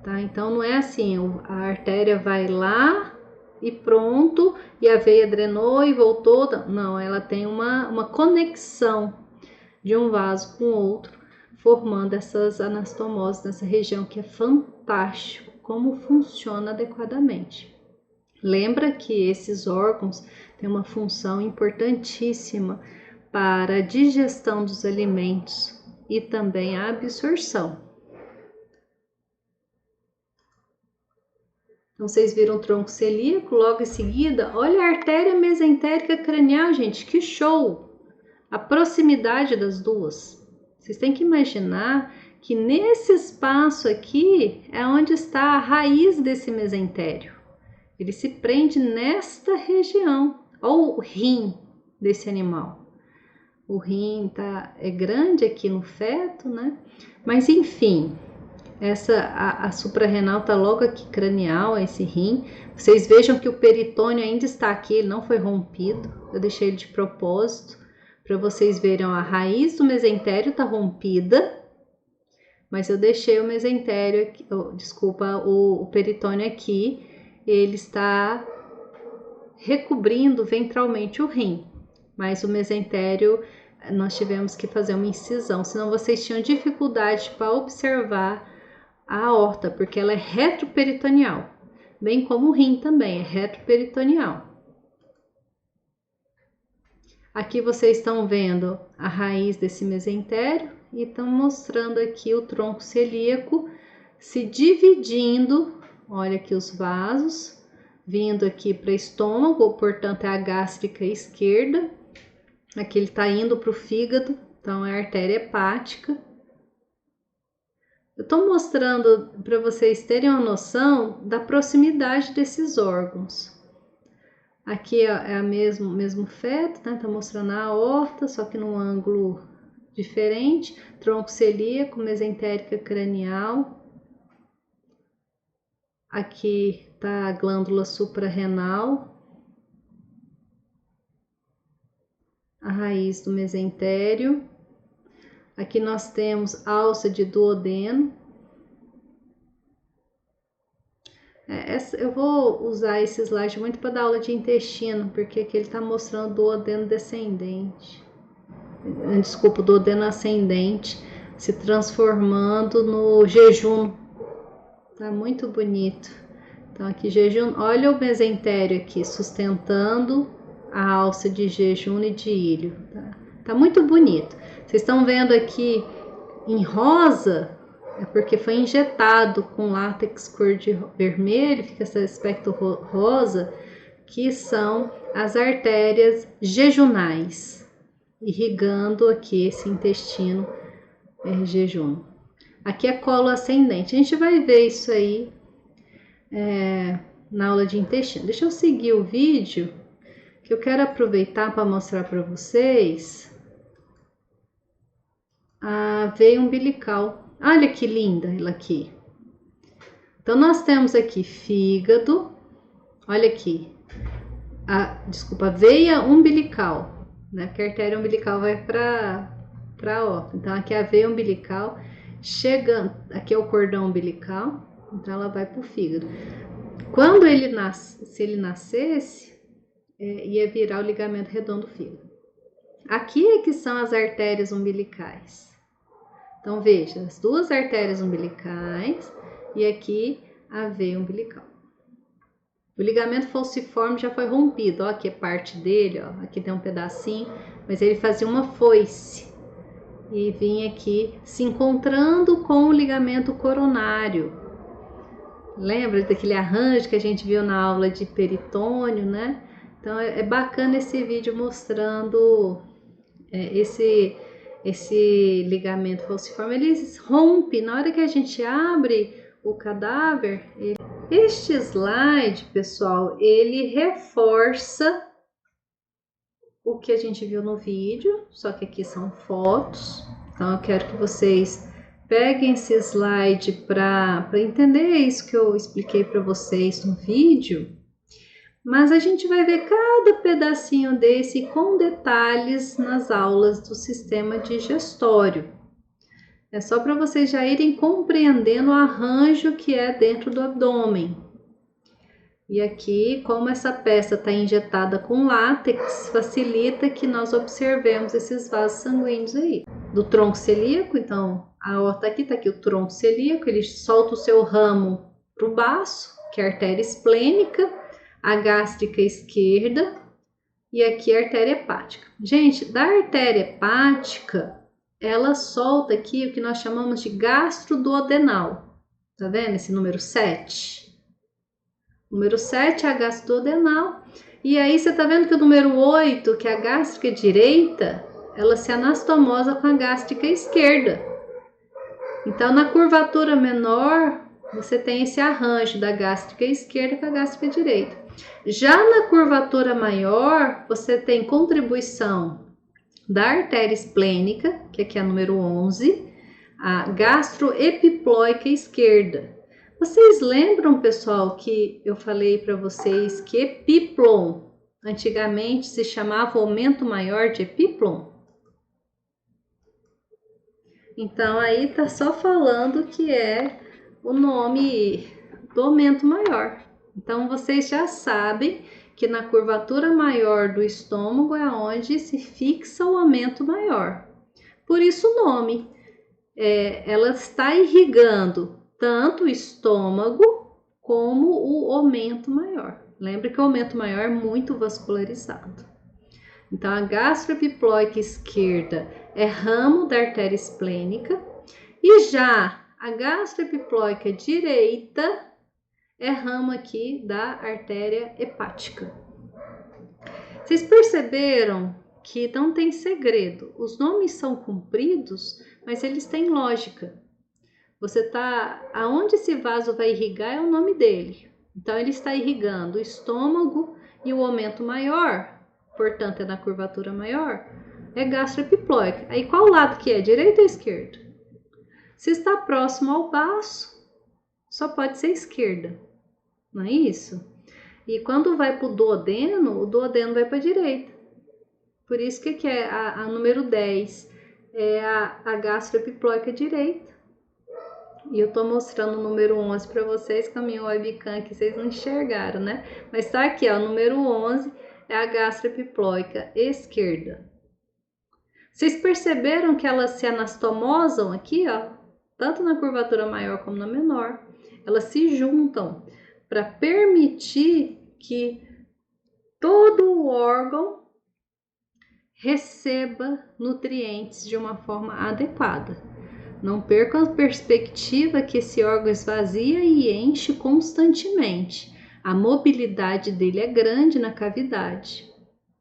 Tá? Então não é assim, a artéria vai lá e pronto, e a veia drenou e voltou. Não, ela tem uma conexão de um vaso com o outro, formando essas anastomoses nessa região, que é fantástico como funciona adequadamente. Lembra que esses órgãos têm uma função importantíssima para a digestão dos alimentos e também a absorção. Então, vocês viram o tronco celíaco, logo em seguida, olha a artéria mesentérica cranial, gente, que show! A proximidade das duas. Vocês têm que imaginar que nesse espaço aqui é onde está a raiz desse mesentério. Ele se prende nesta região. Olha o rim desse animal. O rim é grande aqui no feto, né? Mas enfim, a suprarrenal está logo aqui cranial, esse rim. Vocês vejam que o peritônio ainda está aqui, ele não foi rompido. Eu deixei ele de propósito para vocês verem, ó, a raiz do mesentério está rompida, mas eu deixei o mesentério aqui, o peritônio aqui, ele está recobrindo ventralmente o rim, mas o mesentério nós tivemos que fazer uma incisão, senão vocês tinham dificuldade para observar a aorta, porque ela é retroperitoneal, bem como o rim também é retroperitoneal. Aqui vocês estão vendo a raiz desse mesentério e estão mostrando aqui o tronco celíaco se dividindo. Olha aqui os vasos, vindo aqui para o estômago, portanto é a gástrica esquerda. Aqui ele está indo para o fígado, então é a artéria hepática. Eu estou mostrando para vocês terem uma noção da proximidade desses órgãos. Aqui é o mesmo feto, né? Tá mostrando a aorta, só que num ângulo diferente. Tronco celíaco, mesentérica cranial. Aqui tá a glândula suprarrenal. a raiz do mesentério. Aqui nós temos alça de duodeno. Eu vou usar esse slide muito para dar aula de intestino, porque aqui ele está mostrando duodeno descendente. Desculpa, duodeno ascendente se transformando no jejum. Tá muito bonito. Então aqui jejum, olha o mesentério aqui sustentando a alça de jejum e de ilho. Tá muito bonito. Vocês estão vendo aqui em rosa, é porque foi injetado com látex cor de vermelho, fica esse aspecto rosa, que são as artérias jejunais, irrigando aqui esse intestino jejum. Aqui é colo ascendente. A gente vai ver isso aí na aula de intestino. Deixa eu seguir o vídeo, que eu quero aproveitar para mostrar para vocês a veia umbilical. Olha que linda ela aqui. Então, nós temos aqui fígado. Olha aqui. Desculpa, veia umbilical, né? Porque a artéria umbilical vai para ó. Então, aqui é a veia umbilical. Chegando, aqui é o cordão umbilical. Então, ela vai para o fígado. Quando ele nasce, se ele nascesse, ia virar o ligamento redondo do fígado. Aqui é que são as artérias umbilicais. Então, veja, as duas artérias umbilicais e aqui a veia umbilical. O ligamento falciforme já foi rompido, ó, aqui é parte dele, ó, aqui tem um pedacinho, mas ele fazia uma foice e vinha aqui se encontrando com o ligamento coronário. Lembra daquele arranjo que a gente viu na aula de peritônio, né? Então, é bacana esse vídeo mostrando esse ligamento falciforme. Ele rompe na hora que a gente abre o cadáver. Este slide, pessoal, ele reforça o que a gente viu no vídeo, só que aqui são fotos. Então, eu quero que vocês peguem esse slide para entender isso que eu expliquei para vocês no vídeo. Mas a gente vai ver cada pedacinho desse com detalhes nas aulas do sistema digestório. É só para vocês já irem compreendendo o arranjo que é dentro do abdômen. E aqui, como essa peça está injetada com látex, facilita que nós observemos esses vasos sanguíneos aí. Do tronco celíaco, então, a aorta aqui, tá aqui o tronco celíaco, ele solta o seu ramo para o baço, que é a artéria esplênica, a gástrica esquerda e aqui a artéria hepática. Gente, da artéria hepática, ela solta aqui o que nós chamamos de gastroduodenal. Tá vendo esse número 7? Número 7 é a gastroduodenal. E aí você tá vendo que o número 8, que é a gástrica direita, ela se anastomosa com a gástrica esquerda. Então, na curvatura menor, você tem esse arranjo da gástrica esquerda com a gástrica direita. Já na curvatura maior, você tem contribuição da artéria esplênica, que aqui é a número 11, a gastroepiploica esquerda. Vocês lembram, pessoal, que eu falei para vocês que epiplon, antigamente se chamava aumento maior de epiplon? Então, aí tá só falando que é o nome do aumento maior. Então, vocês já sabem que na curvatura maior do estômago é onde se fixa o aumento maior. Por isso o nome. Ela está irrigando tanto o estômago como o aumento maior. Lembre que o aumento maior é muito vascularizado. Então, a gastroepiploica esquerda é ramo da artéria esplênica e já a gastroepiploica direita é ramo aqui da artéria hepática. Vocês perceberam que não tem segredo. Os nomes são compridos, mas eles têm lógica. Aonde esse vaso vai irrigar é o nome dele. Então, ele está irrigando o estômago e o aumento maior, portanto, é na curvatura maior, é gastroepiploica. Aí, qual lado que é? Direita ou esquerda? Se está próximo ao baço, só pode ser esquerda, não é isso? E quando vai para o duodeno vai para a direita. Por isso que é a número 10 é a gastroepiploica direita. E eu tô mostrando o número 11 para vocês com a minha webcam que vocês não enxergaram, né? Mas tá aqui, ó, o número 11 é a gastroepiploica esquerda. Vocês perceberam que elas se anastomosam aqui, ó, tanto na curvatura maior como na menor. Elas se juntam para permitir que todo o órgão receba nutrientes de uma forma adequada. Não percam a perspectiva que esse órgão esvazia e enche constantemente. A mobilidade dele é grande na cavidade.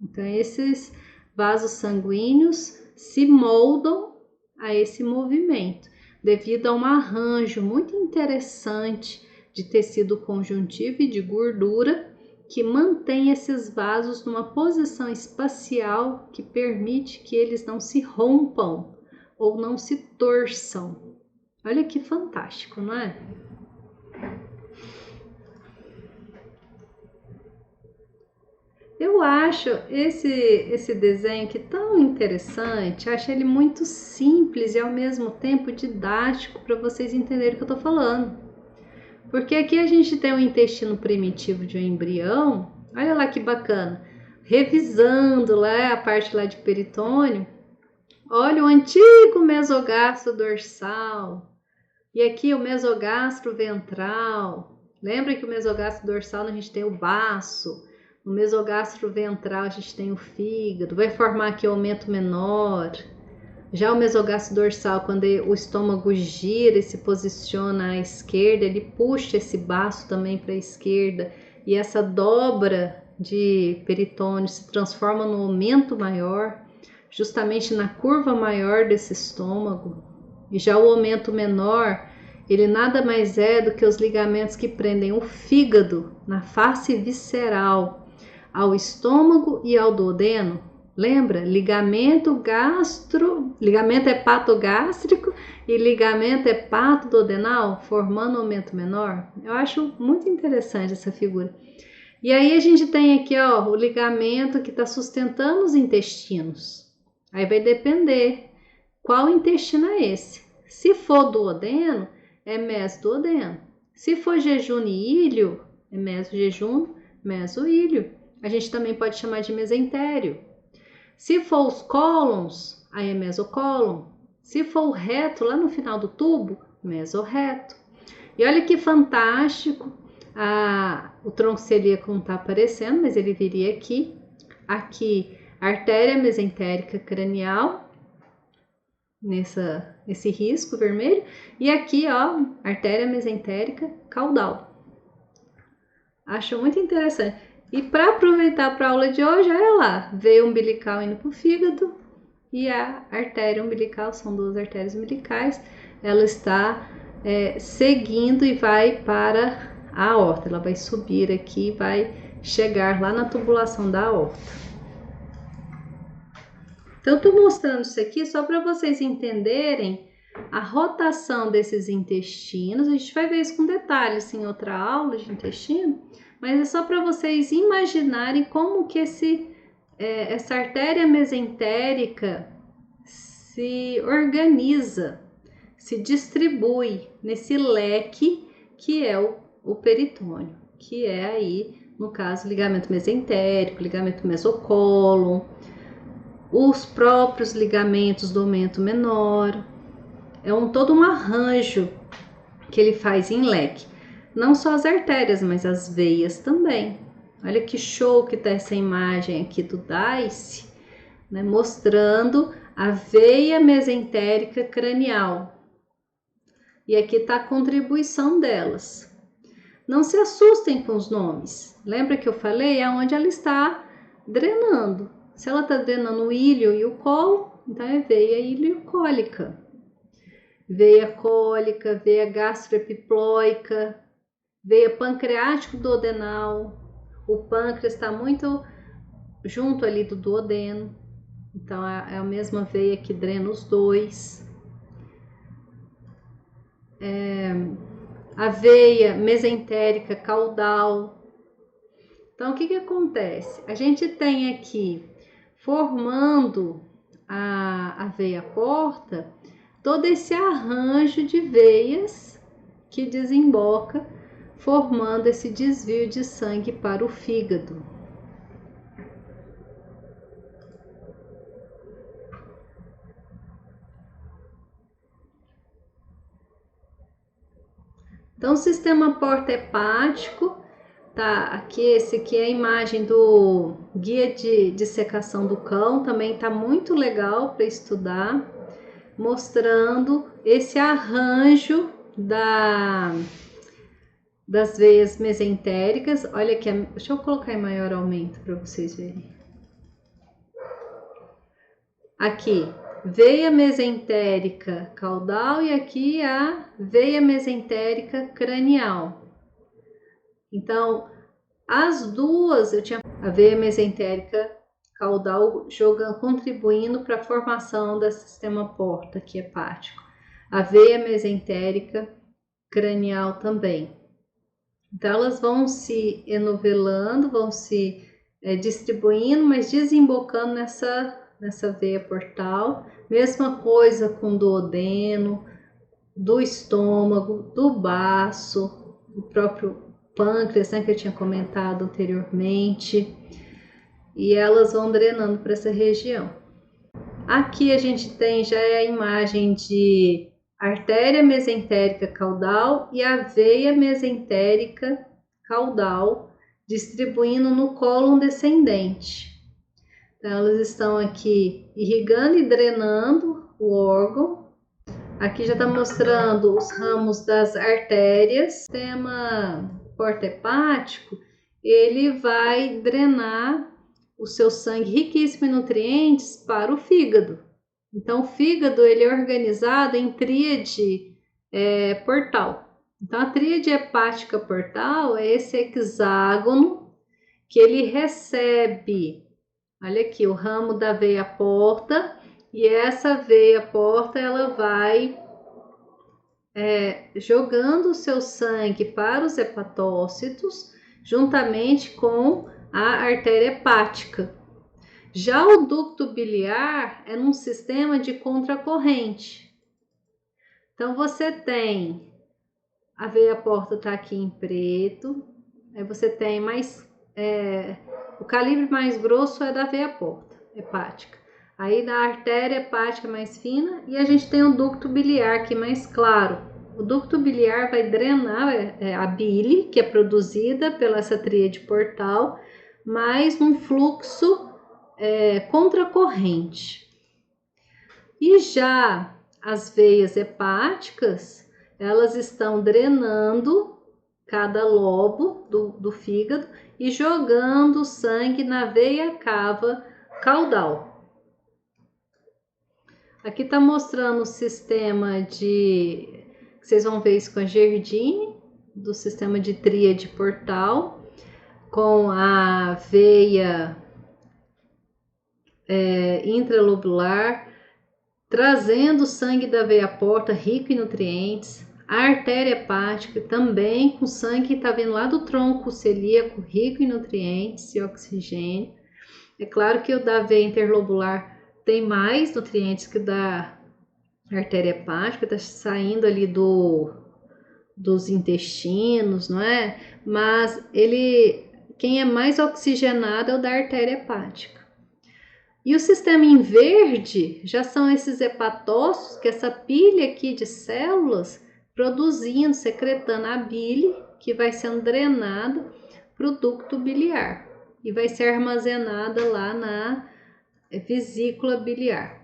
Então, esses vasos sanguíneos se moldam a esse movimento, devido a um arranjo muito interessante de tecido conjuntivo e de gordura que mantém esses vasos numa posição espacial que permite que eles não se rompam ou não se torçam. Olha que fantástico, não é? Eu acho esse desenho aqui tão interessante, acho ele muito simples e ao mesmo tempo didático para vocês entenderem o que eu estou falando. Porque aqui a gente tem o intestino primitivo de um embrião, olha lá que bacana, revisando lá a parte lá de peritônio, olha o antigo mesogastro dorsal, e aqui o mesogastro ventral. Lembra que o mesogastro dorsal a gente tem o baço, no mesogastro ventral a gente tem o fígado, vai formar aqui o aumento menor. Já o mesogastro dorsal, quando o estômago gira e se posiciona à esquerda, ele puxa esse baço também para a esquerda e essa dobra de peritônio se transforma no aumento maior, justamente na curva maior desse estômago. E já o aumento menor, ele nada mais é do que os ligamentos que prendem o fígado na face visceral ao estômago e ao duodeno. Lembra? Ligamento hepatogástrico e ligamento hepatoduodenal, formando aumento menor. Eu acho muito interessante essa figura. E aí a gente tem aqui, ó, o ligamento que está sustentando os intestinos. Aí vai depender qual intestino é esse. Se for duodeno, é mesoduodeno. Se for jejunum e ilho, é mesojejunum, mesoílio. A gente também pode chamar de mesentério. Se for os cólons, aí é mesocólon. Se for o reto, lá no final do tubo, mesorreto. E olha que fantástico, o tronco celíaco não está aparecendo, mas ele viria aqui. Aqui, artéria mesentérica cranial, nesse risco vermelho. E aqui, ó, artéria mesentérica caudal. Acho muito interessante. E para aproveitar para a aula de hoje, olha lá, veio umbilical indo para o fígado e a artéria umbilical, são duas artérias umbilicais, ela está seguindo e vai para a aorta, ela vai subir aqui e vai chegar lá na tubulação da aorta. Então, estou mostrando isso aqui só para vocês entenderem a rotação desses intestinos. A gente vai ver isso com detalhes em outra aula de intestino, mas é só para vocês imaginarem como que essa artéria mesentérica se organiza, se distribui nesse leque que é o peritônio, que é aí, no caso, ligamento mesentérico, ligamento mesocólon, os próprios ligamentos do aumento menor. É todo um arranjo que ele faz em leque. Não só as artérias, mas as veias também. Olha que show que tá essa imagem aqui do DICE, né, mostrando a veia mesentérica cranial. E aqui está a contribuição delas. Não se assustem com os nomes. Lembra que eu falei? É onde ela está drenando. Se ela está drenando o ilho e o colo, então é veia iliocólica. Veia cólica, veia gastroepiploica, veia pancreático-duodenal. O pâncreas está muito junto ali do duodeno, então é a mesma veia que drena os dois. A veia mesentérica caudal. Então, o que acontece? A gente tem aqui formando a veia porta, todo esse arranjo de veias que desemboca, formando esse desvio de sangue para o fígado. Então, o sistema porta-hepático, tá aqui, esse aqui é a imagem do guia de dissecação do cão, também tá muito legal para estudar, mostrando esse arranjo das veias mesentéricas. Olha aqui, deixa eu colocar em maior aumento para vocês verem. Aqui, veia mesentérica caudal e aqui a veia mesentérica cranial. Então, as duas, eu tinha a veia mesentérica caudal contribuindo para a formação do sistema porta aqui hepático. A veia mesentérica cranial também. Então, elas vão se enovelando, vão se distribuindo, mas desembocando nessa veia portal. Mesma coisa com o duodeno, do estômago, do baço, o próprio pâncreas, né, que eu tinha comentado anteriormente. E elas vão drenando para essa região. Aqui a gente tem já a imagem de artéria mesentérica caudal e a veia mesentérica caudal distribuindo no cólon descendente. Então, elas estão aqui irrigando e drenando o órgão. Aqui já está mostrando os ramos das artérias. O sistema porta-hepático, ele vai drenar o seu sangue riquíssimo em nutrientes para o fígado. Então, o fígado ele é organizado em tríade portal. Então, a tríade hepática portal é esse hexágono que ele recebe, olha aqui, o ramo da veia porta, e essa veia porta ela vai jogando o seu sangue para os hepatócitos, juntamente com a artéria hepática. Já o ducto biliar é num sistema de contracorrente. Então, você tem a veia porta está aqui em preto, aí você tem o calibre mais grosso é da veia porta hepática. Aí da artéria hepática mais fina e a gente tem o ducto biliar aqui mais claro. O ducto biliar vai drenar a bile que é produzida pela essa tríade portal, mais um fluxo contracorrente. E já as veias hepáticas, elas estão drenando cada lobo do fígado e jogando sangue na veia cava caudal. Aqui está mostrando o sistema vocês vão ver isso com a Gerdine, do sistema de tríade portal, com a veia intralobular, trazendo o sangue da veia porta rico em nutrientes, a artéria hepática também com sangue que está vindo lá do tronco celíaco, rico em nutrientes e oxigênio. É claro que o da veia interlobular tem mais nutrientes que o da artéria hepática, está saindo ali dos intestinos, não é? Mas quem é mais oxigenado é o da artéria hepática. E o sistema em verde já são esses hepatócitos, que é essa pilha aqui de células produzindo, secretando a bile, que vai sendo drenada para o ducto biliar e vai ser armazenada lá na vesícula biliar.